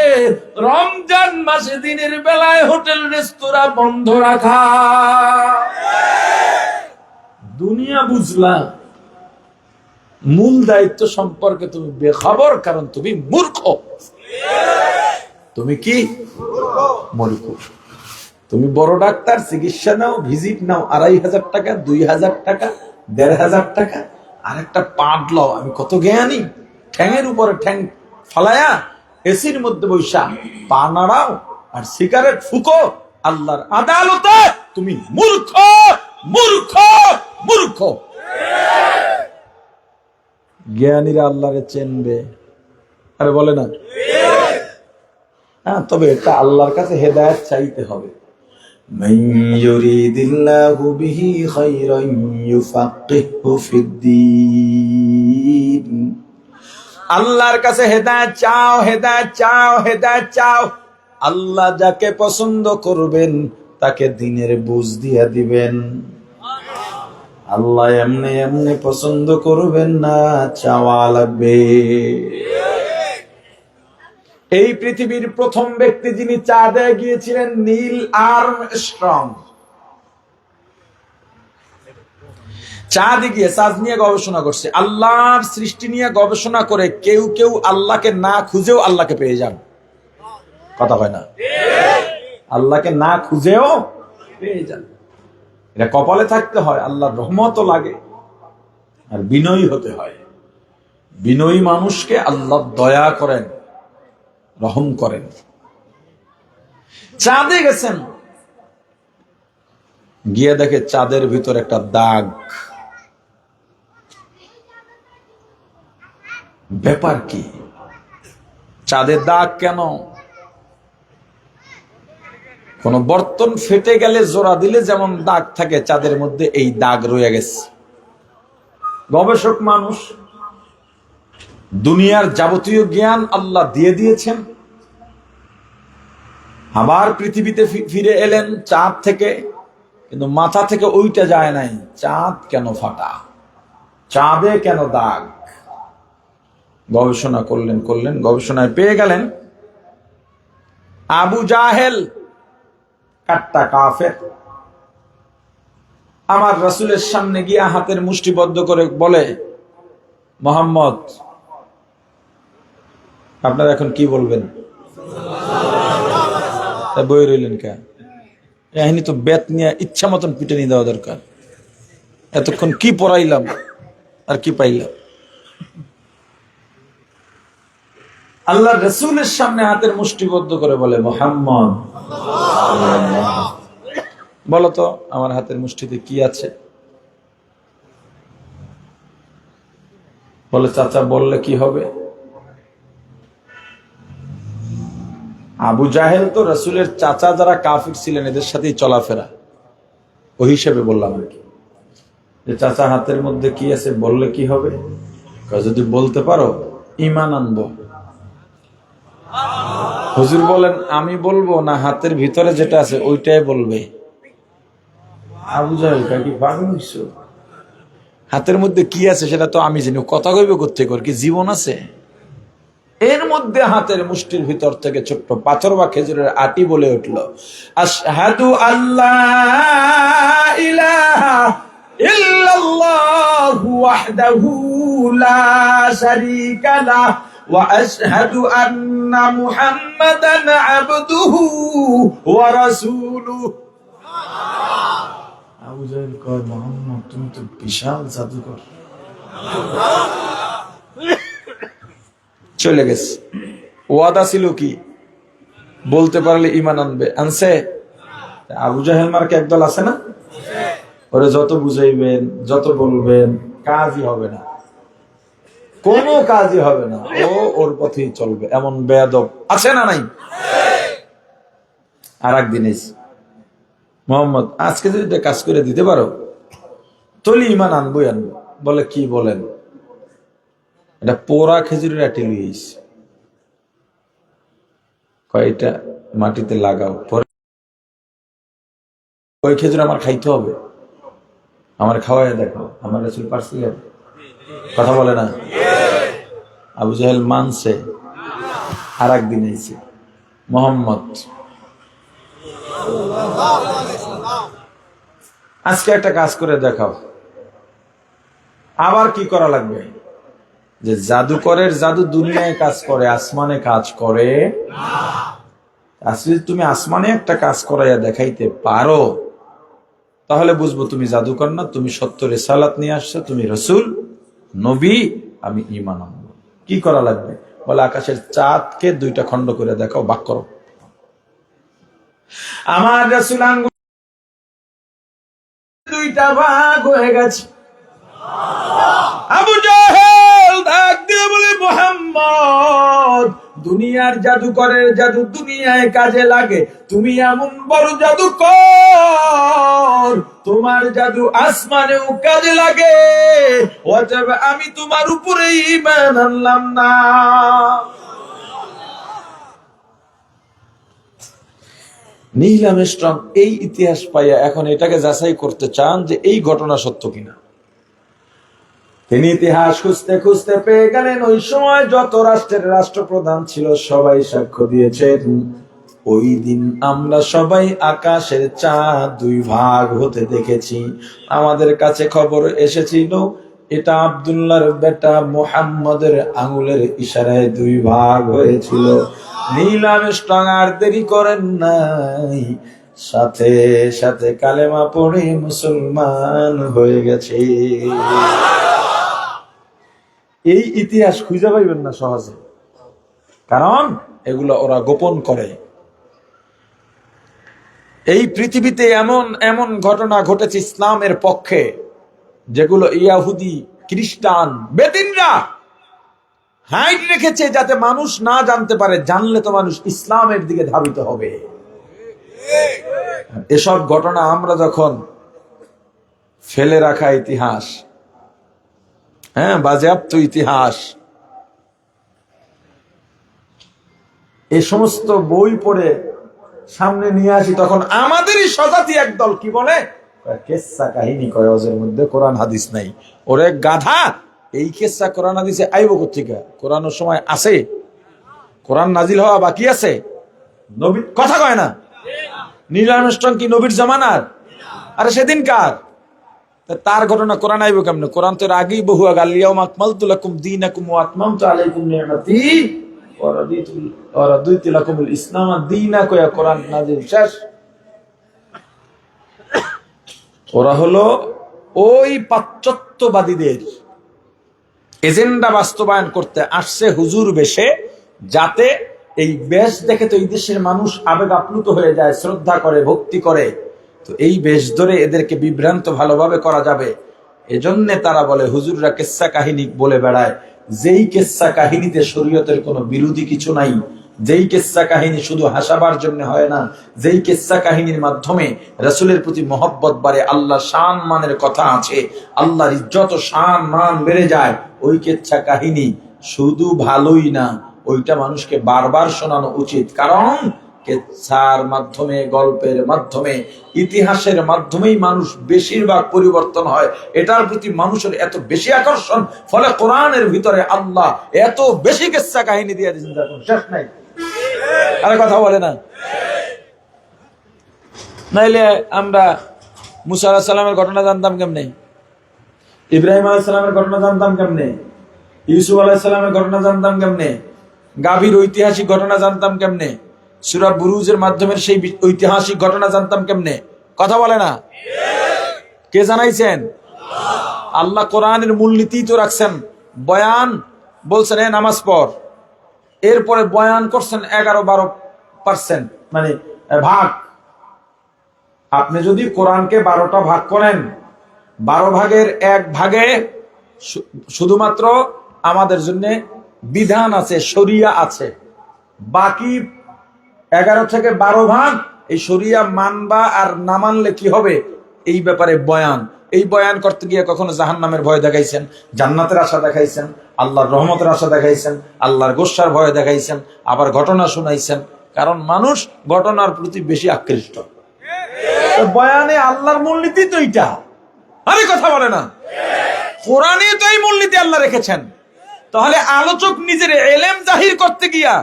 রমজান মাসে দিনের বেলায় হোটেল রেস্তোরাঁ বন্ধ রাখা। দুনিয়া বুঝলা, মূল দায়িত্ব সম্পর্কে তুমি বেখবর, কারণ তুমি মূর্খ। তুমি কি মূর্খ? তুমি বড় ডাক্তার, চিকিৎসা নাও, ভিজিট নাও 2500 টাকা, 2000 টাকা, 1500 টাকা, আর একটা পাট লও। আমি কত জ্ঞানী, ঠ্যাঙের উপরে ঠ্যাং ফালায়া এসির মধ্যে বৈশা পা নাড়াও আর সিগারেট ফুকো। আল্লাহর আদালতে তুমি মূর্খ, মূর্খ, মূর্খ। জ্ঞানীরা আল্লাহরে চেনবে, আরে বলে না? হ্যাঁ, তবে এটা আল্লাহর কাছে হেদায়েত চাইতে হবে। মান ইউরিদিল্লাহু বিহি খায়রান ইউফাক্কিহু ফিদ্দীন। আল্লাহর কাছে হেদায়েত চাও, হেদায়েত চাও, হেদায়েত চাও। আল্লাহ যাকে পছন্দ করবেন তাকে দ্বীনের বুঝ দিয়ে দিবেন। আল্লাহ এমনি এমনি পছন্দ করবেন না, চাওয়া লাগবে। এই পৃথিবীর প্রথম ব্যক্তি যিনি চাঁদে গিয়েছিলেন, নীল আর্মস্ট্রং। চাঁদে গিয়ে চাঁদ নিয়ে গবেষণা করছে, আল্লাহর সৃষ্টি নিয়ে গবেষণা করে কেউ কেউ আল্লাহকে না খুঁজেও আল্লাহকে পেয়ে যান। কথা হয় না? আল্লাহকে না খুঁজেও পেয়ে যান। এটা কপালে থাকতে হয়, আল্লাহর রহমতও লাগে, আর বিনয়ী হতে হয়। বিনয়ী মানুষকে আল্লাহ দয়া করেন, রহম করেন। চাঁদে গেছেন, গিয়ে দেখে চাঁদের ভিতর একটা দাগ। ব্যাপার কি? চাঁদের দাগ কেন? কোন বর্তন ফেটে গেলে জোড়া দিলে যেমন দাগ থাকে, চাঁদের মধ্যে এই দাগ রয়ে গেছে। গবেষক মানুষ, দুনিয়ার যাবতীয় জ্ঞান আল্লাহ দিয়ে দিয়েছেন। আবার পৃথিবীতে ফিরে এলেন চাঁদ থেকে, কিন্তু মাথা থেকে ওইটা যায় নাই, চাঁদ কেন ফাটা, চাঁদে কেন দাগ। গবেষণা করলেন, গবেষণায় পেয়ে গেলেন আবু জাহেল কাট্টা কাফের, আমার রাসূলের সামনে গিয়া হাতের মুষ্টিবদ্ধ করে বলে, মোহাম্মদ আপনারা এখন কি বলবেন? বই রইলেন কে? এখানে তো বেত নিয়ে ইচ্ছা মতন পিটানি দেওয়া দরকার। এতক্ষণ কি পড়াইলাম আর কি পাইলাম? আল্লাহ রাসূলের সামনে হাতের মুষ্টিবদ্ধ করে বলে, মোহাম্মদ বলো তো আমার হাতের মুষ্টিতে কি আছে? বলে, চাচা বললে কি হবে? আবু জাহেল তো রাসূলের চাচা যারা কাফির ছিলেন এদের সাথেই চলাফেরা, ওই হিসেবে বললাম আর কি, যে চাচা হাতের মধ্যে কি আছে বললে কি হবে? যদি বলতে পারো ঈমান আনবো। হুজুর বলেন, আমি বলবো না হাতের ভিতরে যেটা আছে ওইটাই বলবে? আবু জাহেল কি পাগল হইছো? হাতের মধ্যে কি আছে সেটা তো আমি জানি, কথা কইবে কোত্থেকে? ওর কি জীবন আছে? এর মধ্যে হাতের মুষ্টির ভিতর থেকে ছোট্ট পাথর বা খেজুরের আটি বলে উঠল, আশহাদু আল্লাহ ইলাহা ইল্লাল্লাহু ওয়াহদাহু লা শারীকা লাহু ওয়া আশহাদু আন্না মুহাম্মাদান আবদুহু ওয়া রাসূলুহু। আবু জাহেল কয়, মুহাম্মদ তুমি তো বিশাল জাদুকর। চলে গেছে। ওয়াদা ছিল কি? বলতে পারলে ঈমান আনবে, আনছে? আবু জাহেল মার্কে একদল আছে না, ওরে যত বুঝাইবেন যত বলবেন কাজই হবে না, কোনো কাজই হবে না, ও ওর পথেই চলবে। এমন বেয়াদব আছে না নাই? আর একদিন মোহাম্মদ আজকে যদি এটা কাজ করে দিতে পারো তলি ঈমান আনবই আনবো। বলে, কি বলেন? এটা পোড়া খেজুরের আটি লইস, কয়টা মাটিতে লাগাও, পরে ওই খেজুর আমার খাইতে হবে, আমার খাওয়াই দেখো, আমার রাসূল পারছিলেন? কথা বলে না? আবু জাহেল মানছে। আর একদিন আইছে, মোহাম্মদ আজকে একটা কাজ করে দেখাও। আবার কি করা লাগবে? যে জাদুকরের জাদু দুনিয়ায় কাজ করে, আসমানে কাজ করে আসলে তুমি আসমানে একটা কাজ করাইয়া দেখাইতে পারো, তাহলে বুঝবো তুমি জাদুকর না, তুমি সত্য রিসালাত নিয়ে আসছো, তুমি রাসূল নবী, আমি ঈমান আনবো। কি করা লাগবে? বলে, আকাশের চাঁদকে দুইটা খণ্ড করে দেখাও, ভাগ করো। আমার রাসূল আঙ্গুল দুইটা ভাগ হয়ে গেছে। আবু জাহেল ডাক দিয়ে বলে, মুহাম্মদ দুনিয়ার জাদুকরের জাদু দুনিয়ায় কাজে লাগে, তুমি এমন বড় জাদুকর, তোমার জাদু আসমানেও কাজে লাগে, অতএব আমি তোমার উপরে ঈমান আনলাম না। নীল আর্মস্ট্রং এই ইতিহাস পাইয়া এখন এটাকে যাচাই করতে চান যে এই ঘটনা সত্য কিনা। তিনি ইতিহাস খুঁজতে খুঁজতে পেয়ে গেলেন, ওই সময় যত রাষ্ট্রের রাষ্ট্রপ্রধান ছিল সবাই সাক্ষ্য দিয়েছেন, ওই দিন আমরা সবাই আকাশের চাঁদ দুই ভাগ হতে দেখেছি। আমাদের কাছে খবর এসেছিল এটা আব্দুল্লাহর বেটা মুহাম্মদের আঙুলের ইশারায় দুই ভাগ হয়েছিল। নীল আর্মস্ট্রং আর দেরি করেন নাই, সাথে সাথে কালেমা পড়ে মুসলমান হয়ে গেছে। এই ইতিহাস খুঁজে পাইবেন না সহজে, কারণ এগুলো ওরা গোপন করে। এই পৃথিবীতে এমন এমন ঘটনা ঘটেছে ইসলামের পক্ষে, যেগুলো ইয়াহুদি খ্রিস্টান বেদিনরা হাইড রেখেছে যাতে মানুষ না জানতে পারে, জানলে তো মানুষ ইসলামের দিকে ধাবিত হবে। এসব ঘটনা আমরা যখন ফেলে রাখা ইতিহাস, বাজেয়াপ্ত ইতিহাস, এই সমস্ত বই পড়ে সামনে নিয়ে আসি, তখন আমাদেরই স্বজাতি একদল কি বলে, কেসা কাহিনী কয়, ওদের মধ্যে কোরআন হাদিস নাই। ওরে গাধা, এই কেসা কোরআন হাদিসে আইব কোথেকে? কোরআনের সময় আছে? কোরআন নাজিল হওয়া বাকি আছে? নবী কথা কয় না? নীল আর্মস্ট্রং কি নবীর জামানার? আরে সেদিনকার। তার ঘটনা কোরআন আইব কেমনে? কোরআন তো এর আগেই বহু আগে আলিয়াউমা আকমালতু লাকুম দীনাকুম ওয়া আতমামতু আলাইকুম নি'মাতি ওয়া রাদিতু লাকুমুল ইসলাম দীনা কয়া কোরআন নাযিল শেষ। ওরা হলো ওই পাশ্চাত্যবাদীদের এজেন্ডা বাস্তবায়ন করতে আসছে হুজুর বেশে, যাতে এই বেশ দেখে তো এই দেশের মানুষ আবেগ আপ্লুত হয়ে যায়, শ্রদ্ধা করে, ভক্তি করে। তো এই বেশ ধরে এদেরকে বিভ্রান্ত ভালোভাবে করা যাবে, এজন্য তারা বলে হুজুররা কিসসা কাহিনী বলে বেড়ায়। যেই কিসসা কাহিনীতে শরীয়তের কোনো বিরোধী কিছু নাই, যেই কিসসা কাহিনী শুধু হাসাবার জন্য হয় না, যেই কিসসা কাহিনীর মাধ্যমে রাসূলের প্রতি মহব্বত বাড়ে, আল্লাহ শান মানের কথা আছে, আল্লাহর ইজ্জত শান মান বেড়ে যায়, ওই কিসসা কাহিনী শুধু ভালোই না, ওইটা মানুষকে বারবার শোনানো উচিত। কারণ কিসসার মাধ্যমে, গল্পের মাধ্যমে, ইতিহাসের মাধ্যমেই মানুষ বেশিরভাগ পরিবর্তন হয়। এটার প্রতি মানুষের এত বেশি আকর্ষণ, ফলে কোরআনের ভিতরে আল্লাহ এত বেশি কিসসা কাহিনী দিয়ে দিয়েছেন, দেখুন শেষ নাই। আরে কথা বলে না? নাইলে আমরা মুসা আলাইহিস সালামের ঘটনা জানতাম কেমনে? ইব্রাহিম আলাইহিস সালামের ঘটনা জানতাম কেমনে? ইউসুফ আলাইহিস সালামের ঘটনা জানতাম কেমনে? গাভীর ঐতিহাসিক ঘটনা জানতাম কেমনে? সূরা বুরুজের মাধ্যমে সেই ঐতিহাসিক ঘটনা জানতাম কেমনে? কথা বলে না? কে জানাইছেন? আল্লাহ কোরআনের মূলনীতি তো রাখছেন। বয়ান বলছেন নামাজ পড়, এরপরে বয়ান করছেন 11-12% মানে ভাগ। আপনি যদি কোরআনকে 12টা ভাগ করেন, 12 ভাগের 1 ভাগে শুধুমাত্র আমাদের জন্য বিধান আছে, শরিয়া আছে। বাকি 11 থেকে 12 ভাগ এই শরিয়া মানবা আর না মানলে কি হবে এই ব্যাপারে বয়ান। এই বয়ান করতে গিয়ে কখনো জাহান্নামের ভয় দেখাইছেন, জান্নাতের আশা দেখাইছেন, আল্লাহর রহমতের আশা দেখাইছেন, আল্লাহর গোস্বার ভয় দেখাইছেন, আবার ঘটনা শুনাইছেন। কারণ মানুষ ঘটনার প্রতি বেশি আকৃষ্ট। বয়ানে আল্লাহর মূলনীতি তো এইটা। আরে কথা বলে না? কোরআনে তো এই মূলনীতি আল্লাহ রেখেছেন। তাহলে আলোচক নিজের এলেম জাহির করতে গিয়া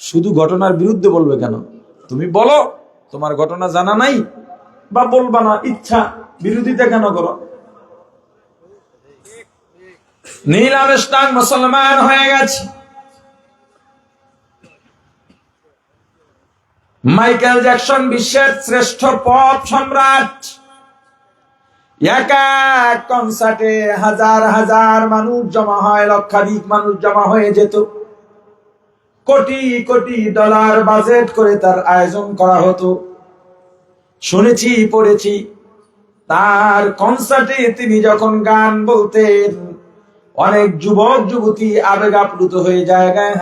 শুধু ঘটনার বিরুদ্ধে বলবে কেন? তুমি বলো তোমার ঘটনা জানা নাই, বা বলবা না, ইচ্ছা, বিরোধিতা কেন করো? নীল আর্মস্ট্রং মুসলমান হয়ে গেছে, মাইকেল জ্যাকসন বিশ্বের শ্রেষ্ঠ পপ সম্রাট। এক এক কনসার্টে হাজার হাজার মানুষ জমা হয়, লক্ষাধিক মানুষ জমা হয়ে যেত। কোটি কোটি ডলার বাজেট করে তার আয়োজন করা হতো। শুনেছি, পড়েছি, তার কনসার্টে তিনি যখন গান বলতেন, অনেক যুবক যুবতী আবেগ আপ্লুত হয়ে জায়গায়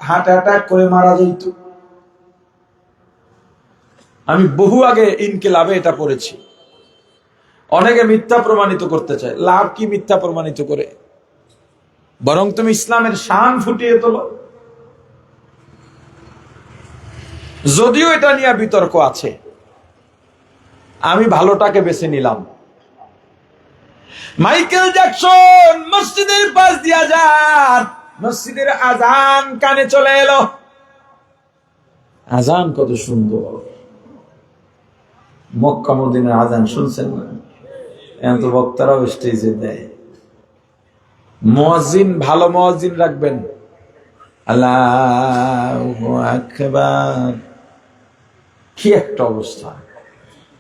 হার্ট অ্যাটাক করে মারা যেত। আমি বহু আগে ইনকিলাবে এটা পড়েছি। অনেকে মিথ্যা প্রমাণিত করতে চায়। লাভ কি মিথ্যা প্রমাণিত করে? বরং তুমি ইসলামের শান ফুটিয়ে তোলো। যদিও এটা নিয়ে বিতর্ক আছে, আমি ভালোটাকে বেছে নিলাম। মাইকেল জ্যাকসন মসজিদের পাশ দিয়া যান, মসজিদের আজান কানে চলে এলো। আজান কত সুন্দর! মক্কা মদিনার আজান শুনছেন না? এত বক্তারাও স্টেজে দেয়। মুয়াজ্জিন, ভালো মুয়াজ্জিন রাখবেন। আল্লাহু আকবার, কি একটা অবস্থা!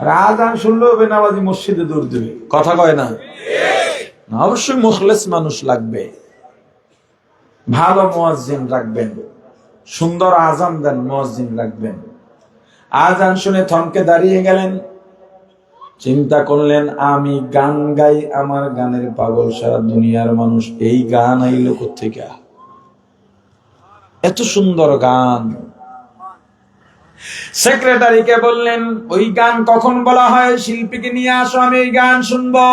আর আজান শুনলেও বেনামাজি মসজিদে দৌড় দেবে। কথা কয় না? অবশ্যই মুখলেস মানুষ লাগবে, ভালো মুয়াজ্জিন রাখবেন, সুন্দর আজান দেন মুয়াজ্জিন রাখবেন। আজান শুনে থমকে দাঁড়িয়ে গেলেন, চিন্তা করলেন আমি গান গাই, আমার গানের পাগল সারা দুনিয়ার মানুষ। এই গান আইলো কোত্থেকে? এত সুন্দর গান। সেক্রেটারিকে বললেন ওই গান কখন বলা হয়, শিল্পীকে নিয়ে আসো, আমি এই গান শুনবো।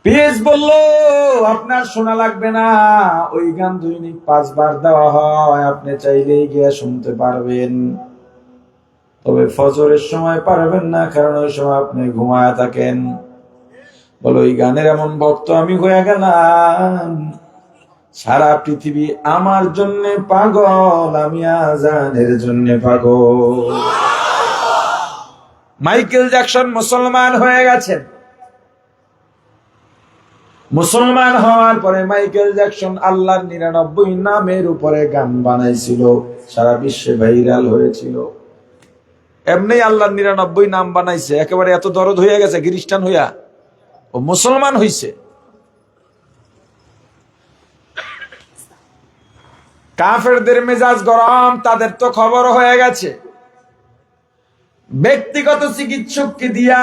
পিএস বলল আপনার শোনা লাগবে না, ওই গান দৈনিক 5 বার দেওয়া হয়, আপনি চাইলেই গিয়ে শুনতে পারবেন। তবে ফজরের সময় পারবেন না, কারণ ওই সময় আপনি ঘুমায় থাকেন। বলো ওই গানের এমন ভক্ত আমি হয়ে গেলাম, সারা পৃথিবী আমার জন্য পাগল, আমি আজানের জন্য পাগল। মাইকেল জ্যাকসন মুসলমান হয়ে গেছেন। মুসলমান হওয়ার পরে মাইকেল জ্যাকসন আল্লাহর 99 নামের উপরে গান বানাইছিল, সারা বিশ্বে ভাইরাল হয়েছিল। এমনি আল্লাহর 99 নাম বানাইছে, একেবারে এত দরদ হয়ে গেছে খ্রিস্টান হইয়া ও মুসলমান হইছে। কাফেরদের মেজাজ গরম, তাদের তো খবর হয়ে গেছে। ব্যক্তিগত চিকিৎসককে দিয়া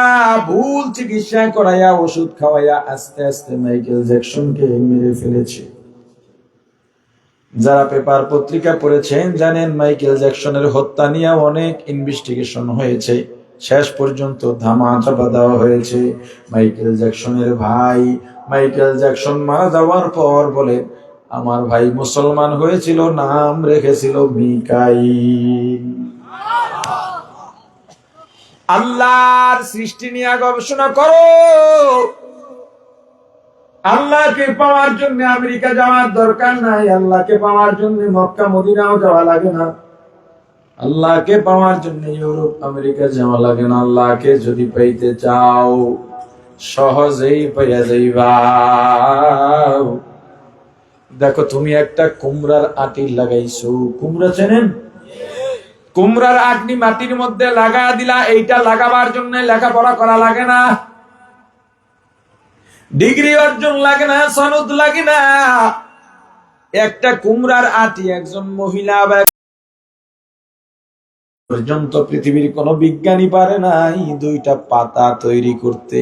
ভুল চিকিৎসা করাইয়া ওষুধ খাওয়াইয়া আস্তে আস্তে মাইকেল জ্যাকসনকে মেরে ফেলেছে। যারা পেপার পত্রিকা পড়েছেন জানেন মাইকেল জ্যাকসনের হত্যা নিয়ে অনেক ইনভেস্টিগেশন হয়েছে, শেষ পর্যন্ত ধামা চাপা দেওয়া হয়েছে। মাইকেল জ্যাকসনের ভাই মাইকেল জ্যাকসন মারা যাওয়ার পর বলে, আমার ভাই মুসলমান হয়েছিল, নাম রেখেছিল মিকাইল। আল্লাহর সৃষ্টি নিয়ে গবেষণা করো। আল্লাহকে পাওয়ার জন্য আমেরিকা যাওয়ার দরকার নাই, আল্লাহকে পাওয়ার জন্য মক্কা মদিনাও যাওয়া লাগে না, আল্লাহকে পাওয়ার জন্য ইউরোপ আমেরিকা যাওয়া লাগে না। আল্লাহকে যদি পাইতে চাও সহজেই পাইয়া যাইবা। দেখো তুমি একটা কুমড়ার আটি লাগাইছো, কুমড়া চেনেন? কুমড়ার আটি মাটির মধ্যে লাগা দিলা, এইটা লাগাবার জন্য লেখাপড়া করা লাগে না, ডিগ্রি অর্জন লাগে না, সনদ লাগে না। একটা কুমড়ার আটি একজন মহিলা পর্যন্ত পৃথিবীর কোন বিজ্ঞানী পারে নাই 2টা পাতা তৈরি করতে।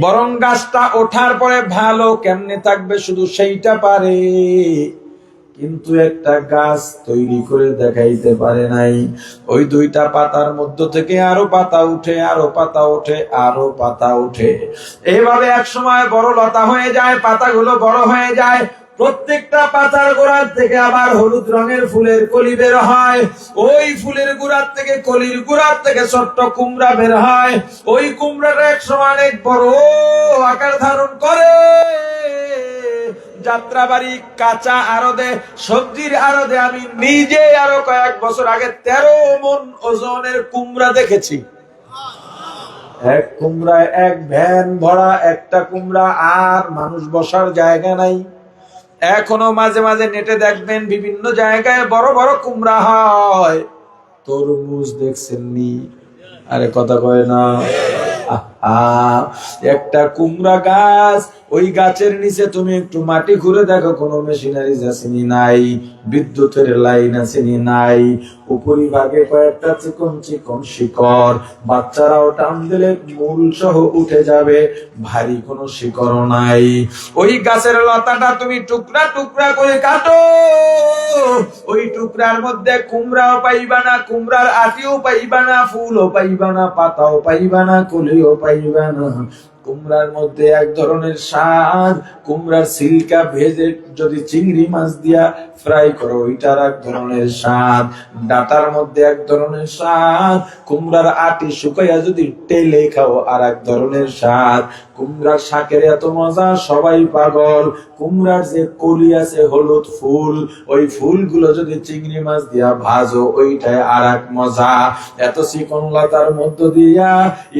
বরং গাছটা ওঠার পরে ভালো কেমনে থাকবে শুধু সেইটা পারে, কিন্তু একটা গাছ তৈরি করে দেখাইতে পারে নাই। ওই 2টা পাতার মধ্য থেকে আরো পাতা উঠে, আরো পাতা উঠে, আরো পাতা উঠে, এইভাবে এক সময় বড় লতা হয়ে যায়, পাতাগুলো বড় হয়ে যায়। প্রত্যেকটা পাতার গোড়ার থেকে আবার হলুদ রঙের ফুলের কলি বের হয়, ওই ফুলের গোড়ার থেকে কলির গোড়ার থেকে ছোট্ট কুমড়া বের হয়। ওই কুমড়াটা এক সময় অনেক বড় আকার ধারণ করে। যাত্রাবাড়ি কাঁচা আড়তে, সবজির আড়তে আমি নিজে আরো কয়েক বছর আগে 13 মণ ওজনের কুমড়া দেখেছি। এক কুমড়ায় 1 ভ্যান ভরা একটা কুমড়া, আর মানুষ বসার জায়গা নাই। এখনো মাঝে মাঝে নেটে দেখবেন বিভিন্ন জায়গায় বড় বড় কুমড়া হয়। তরমুজ দেখছেননি? আরে কথা কয় না। একটা কুমড়া গাছ, ওই গাছের নিচে তুমি একটু মাটি ঘুরে দেখো, কোনো মেশিনারি আসেনি নাই, বিদ্যুতের লাইন আসেনি নাই, উপরিভাগে কয়েকটা চিকন চিকন শিকড়, বাচ্চারাও টান দিলে মূল সহ উঠে যাবে, ভারী কোনো শিকড় নাই। ওই গাছের লতাটা তুমি টুকরা টুকরা করে কাটো, ওই টুকরার মধ্যে কুমড়াও পাইবা না, কুমড়ার আটিও পাইবা না, ফুলও পাইবা না, পাতাও পাইবা না, কলিও পাইবা না। কুমড়ার মধ্যে এক ধরনের স্বাদ, কুমড়ার সিল্কা ভেজে যদি চিংড়ি মাছ দিয়া ফ্রাই করো ওইটার এক ধরনের স্বাদ, ডাটার মধ্যে এক ধরনের স্বাদ, কুমড়ার আটি শুকাইয়া যদি টেলে খাও আর এক ধরনের স্বাদ। কুমড়ার শাকের এত মজা, সবাই পাগল। কুমড়ার যে কলি আছে হলুদ ফুল, ওই ফুলগুলো যদি চিংড়ি মাছ দিয়া ভাজো ওইটাই আর এক মজা। এত চিকন লতার মধ্য দিয়া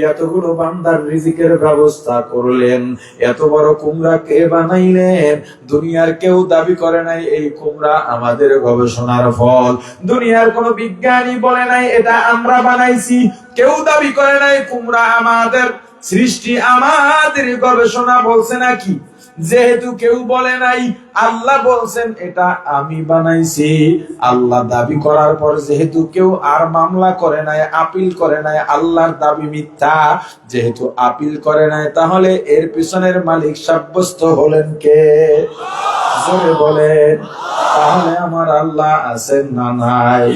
এতগুলো বান্দার রিজিকের ব্যবস্থা করলেন। এত বড় কুমড়া কে বানাইলেন? দুনিয়ার কেউ দাবি করে নাই এই কুমড়া আমাদের গবেষণার ফল। দুনিয়ার কোন বিজ্ঞানী বলে নাই এটা আমরা বানাইছি। কেউ দাবি করে নাই কুমড়া আমাদের সৃষ্টি, আমাদের গবেষণা বলছে নাকি? যেহেতু কেউ বলে নাই, আল্লাহ বলছেন এটা আমি বানাইছি। আল্লাহ দাবি করার পর যেহেতু কেউ আর মামলা করে নাই, আপিল করে নাই, আল্লাহর দাবি মিথ্যা, যেহেতু আপিল করে নাই, তাহলে এর পিছনের মালিক সাব্যস্ত হলেন কে? জোরে বলেন। তাহলে আমার আল্লাহ আছেন না নাই?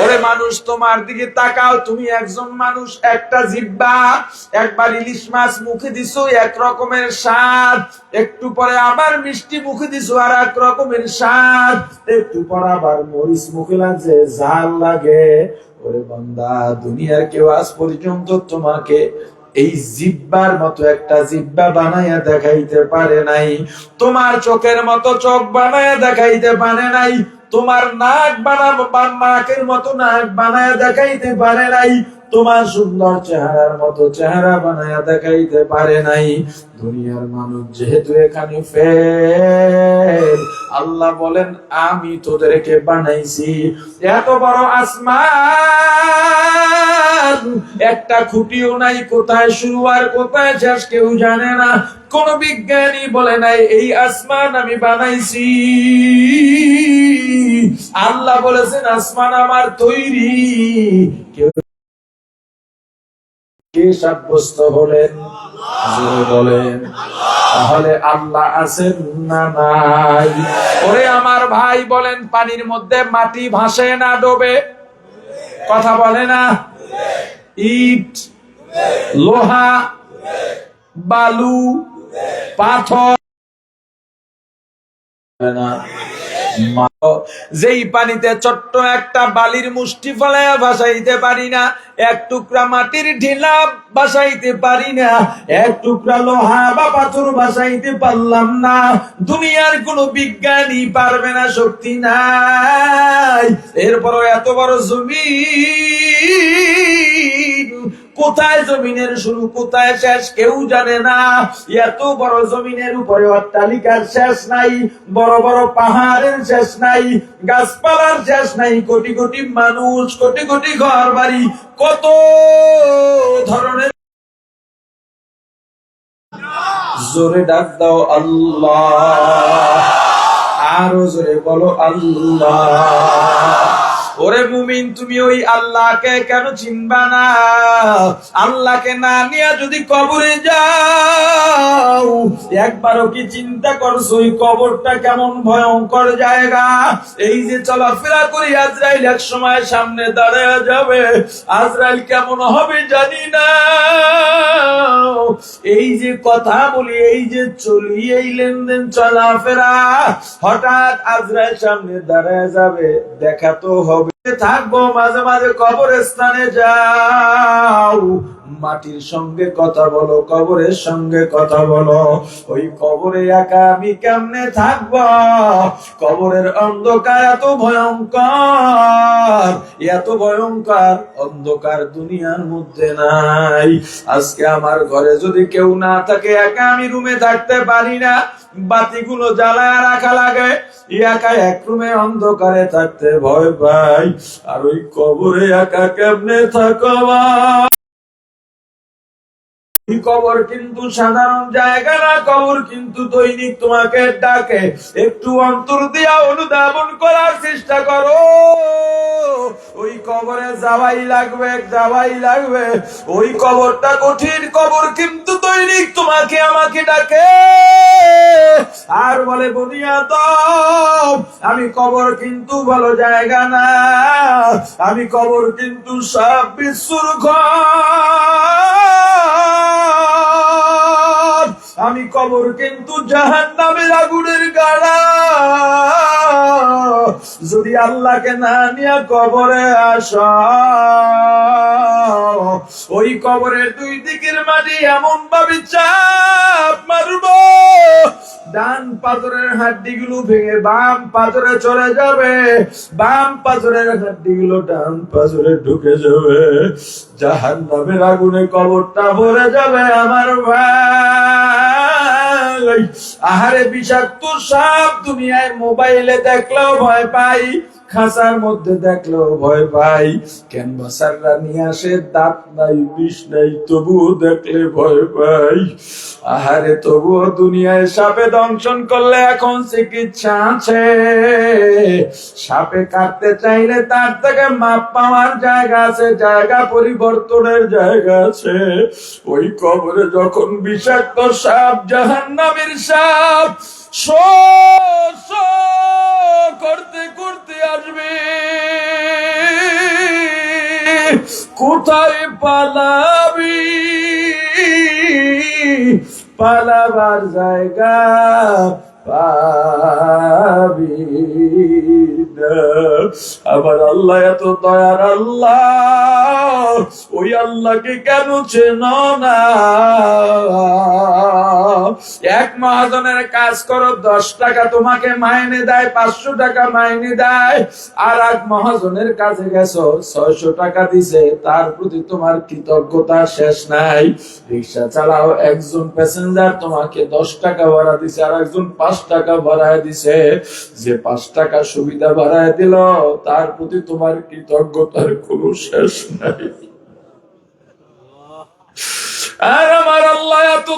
ওরে মানুষ, তোমার দিকে তাকাও, তুমি একজন মানুষ, একটা জিহ্বা। একবার ইলিশ মাছ মুখে দিছো, এক রকমের স্বাদ, একটু পরে আবার মিষ্টি মুখে দিছো, আর এক রকমের স্বাদ, একটু পর আবার মরিচ মুখে লাগছে, ঝাল লাগে। ওরে বান্দা, দুনিয়ার কেউ আজ পর্যন্ত তোমাকে এই জিহ্বার মতো একটা জিহ্বা বানাইয়া দেখাইতে পারে নাই, তোমার চোখের মতো চোখ বানাইয়া দেখাইতে পারে নাই, তোমার নাক বানাবো নাকের মতো নাক বানাইয়া দেখাইতে পারে নাই, তোমার সুন্দর চেহারার মতো চেহারা বানায়া দেখাইতে পারে নাই। দুনিয়ার মানুষ যেহেতু এখানে ফেল, আল্লাহ বলেন আমি তোদেরকে বানাইছি। এত বড় আসমান, একটা খুঁটিও নাই, কোথায় শুরু আর কোথায় শেষ কেউ জানে না। কোন বিজ্ঞানী বলে নাই এই আসমান আমি বানাইছি। আল্লাহ বলেছেন আসমান আমার তৈরি। কেউ কে সাব্যস্ত হলেন? জোরে বলেন। তাহলে আল্লাহ আছেন না নাই? ওরে আমার ভাই বলেন, পানির মধ্যে মাটি ভাসে না ডোবে? কথা বলে না? ইট, লোহা, বালু, পাথর না, যেই পানিতে ছোট্ট একটা বালির মুষ্টি ফেলাইয়া ভাসাইতে পারি না, এক টুকরা মাটির ঢিলা ভাসাইতে পারি না, এক টুকরা লোহা বা পাথর ভাসাইতে পারলাম না, দুনিয়ার কোন বিজ্ঞানী পারবে না, শক্তি নাই। এরপরও এত বড় জমিন, কোথায় জমিনের শুরু কোথায় শেষ কেউ জানে না। এত বড় জমিনের উপরে অট্টালিকার শেষ নাই, বড় বড় পাহাড়ের শেষ নাই, গাছপালার শেষ নাই, কোটি কোটি মানুষ, কোটি কোটি ঘর বাড়ি, কত ধরনের। জোরে ডাক দাও আল্লাহ, আরো জোরে বলো আল্লাহ। ওরে মুমিন, তুমি ওই আল্লাহকে কেন চিনবা না? আল্লাহকে না নিয়ে যদি কবরে যাও, একবারও কি চিন্তা করছো ওই কবরটা কেমন ভয়ঙ্কর জায়গা? এই যে চলাফেরা করি, আজরাইল এক সময় সামনে দাঁড়ায় যাবে, আজরাইল কেমন হবে জানি না। এই যে কথা বলি, এই যে চলি, এই লেনদেন চলাফেরা, হঠাৎ আজরাইল সামনে দাঁড়ায় যাবে, দেখা তো হবে। থাকবো মাঝে মাঝে কবরস্থানে যাও, মাটির সঙ্গে কথা বলো, কবরের সঙ্গে কথা বলো। ওই কবরে একা আমি কেমনে থাকব? কবরের অন্ধকার এত ভয়ঙ্কর, এত ভয়ঙ্কর অন্ধকার দুনিয়ার মধ্যে নাই। আজকে আমার ঘরে যদি কেউ না থাকে, একা আমি রুমে থাকতে পারি না, বাতিগুলো জ্বালায় রাখা লাগে, একা এক রুমে অন্ধকারে থাকতে ভয় পাই। আর ওই কবরে একা কেমনে থাকবা? কবর কিন্তু সাধারণ জায়গা না, কবর কিন্তু দৈনিক তোমাকে ডাকে। একটু অন্তর দিয়া অনুধাবন করার চেষ্টা করো, ওই কবরে যাওয়াই লাগবে, যাওয়াই লাগবে। ওই কবরটা কঠিন, কবর কিন্তু দৈনিক তোমাকে আমাকে ডাকে আর বলে বুনিয়াদম, আমি কবর কিন্তু ভালো জায়গা না, আমি কবর কিন্তু সব বিশ্বর ঘর, আমি কবর কিন্তু জাহান্নামের আগুনের গাড়া। যদি আল্লাহকে না নিয়ে কবরে আসো, ওই কবরের দুই দিকের মাটি এমন ভাবে চাপ মারবো, ডান পাথরের হাড্ডিগুলো ভেঙে বাম পাথরে চলে যাবে, বাম পাথরের হাড্ডিগুলো ডান পাথরে ঢুকে যাবে, জাহান্নামের আগুনে কবরটা ভরে যাবে। আমার ভাই, আহারে বিষাক্ত সাপ দুনিয়ায় মোবাইলে দেখলেও ভয় পাই, খাঁচার মধ্যে দেখলেও ভয় পাই, ক্যানভাসাররা নিয়ে আসে, দাঁত নাই বিষ নাই, তবুও দেখলে ভয় পাই। আহারে তবুও দুনিয়ায় সাপে দংশন করলে এখন চিকিৎসা আছে, সাপে কাটতে চাইলে তার থেকে মাপ পাওয়ার জায়গা আছে, জায়গা পরিবর্তনের জায়গা আছে। ওই কবরে যখন বিষাক্ত সাপ, জাহান্নামের সাপ করতে করতে আসবে, কোথায় পালাবি? পালাবার জায়গা পাবি না। আবার আল্লাহ এত দয়ার আল্লাহ, ওই আল্লাহকে কেন চেনো না? এক মহাজনের কাজ করো, 10 টাকা তোমাকে মাইনে দেয়, 500 টাকা মাইনে দেয়। আর এক মহাজনের কাছে গেছো, 600 টাকা দিছে, তার প্রতি তোমার কৃতজ্ঞতা শেষ নাই। রিক্সা চালাও, একজন প্যাসেঞ্জার তোমাকে 10 টাকা ভাড়া দিছে, আর একজন 5 টাকা ভাড়ায় দিছে। যে 5 টাকা সুবিধা ভাড়ায় দিল, তার প্রতি তোমার কৃতজ্ঞতার কোনো শেষ নাই। আর আমার আল্লাহ এত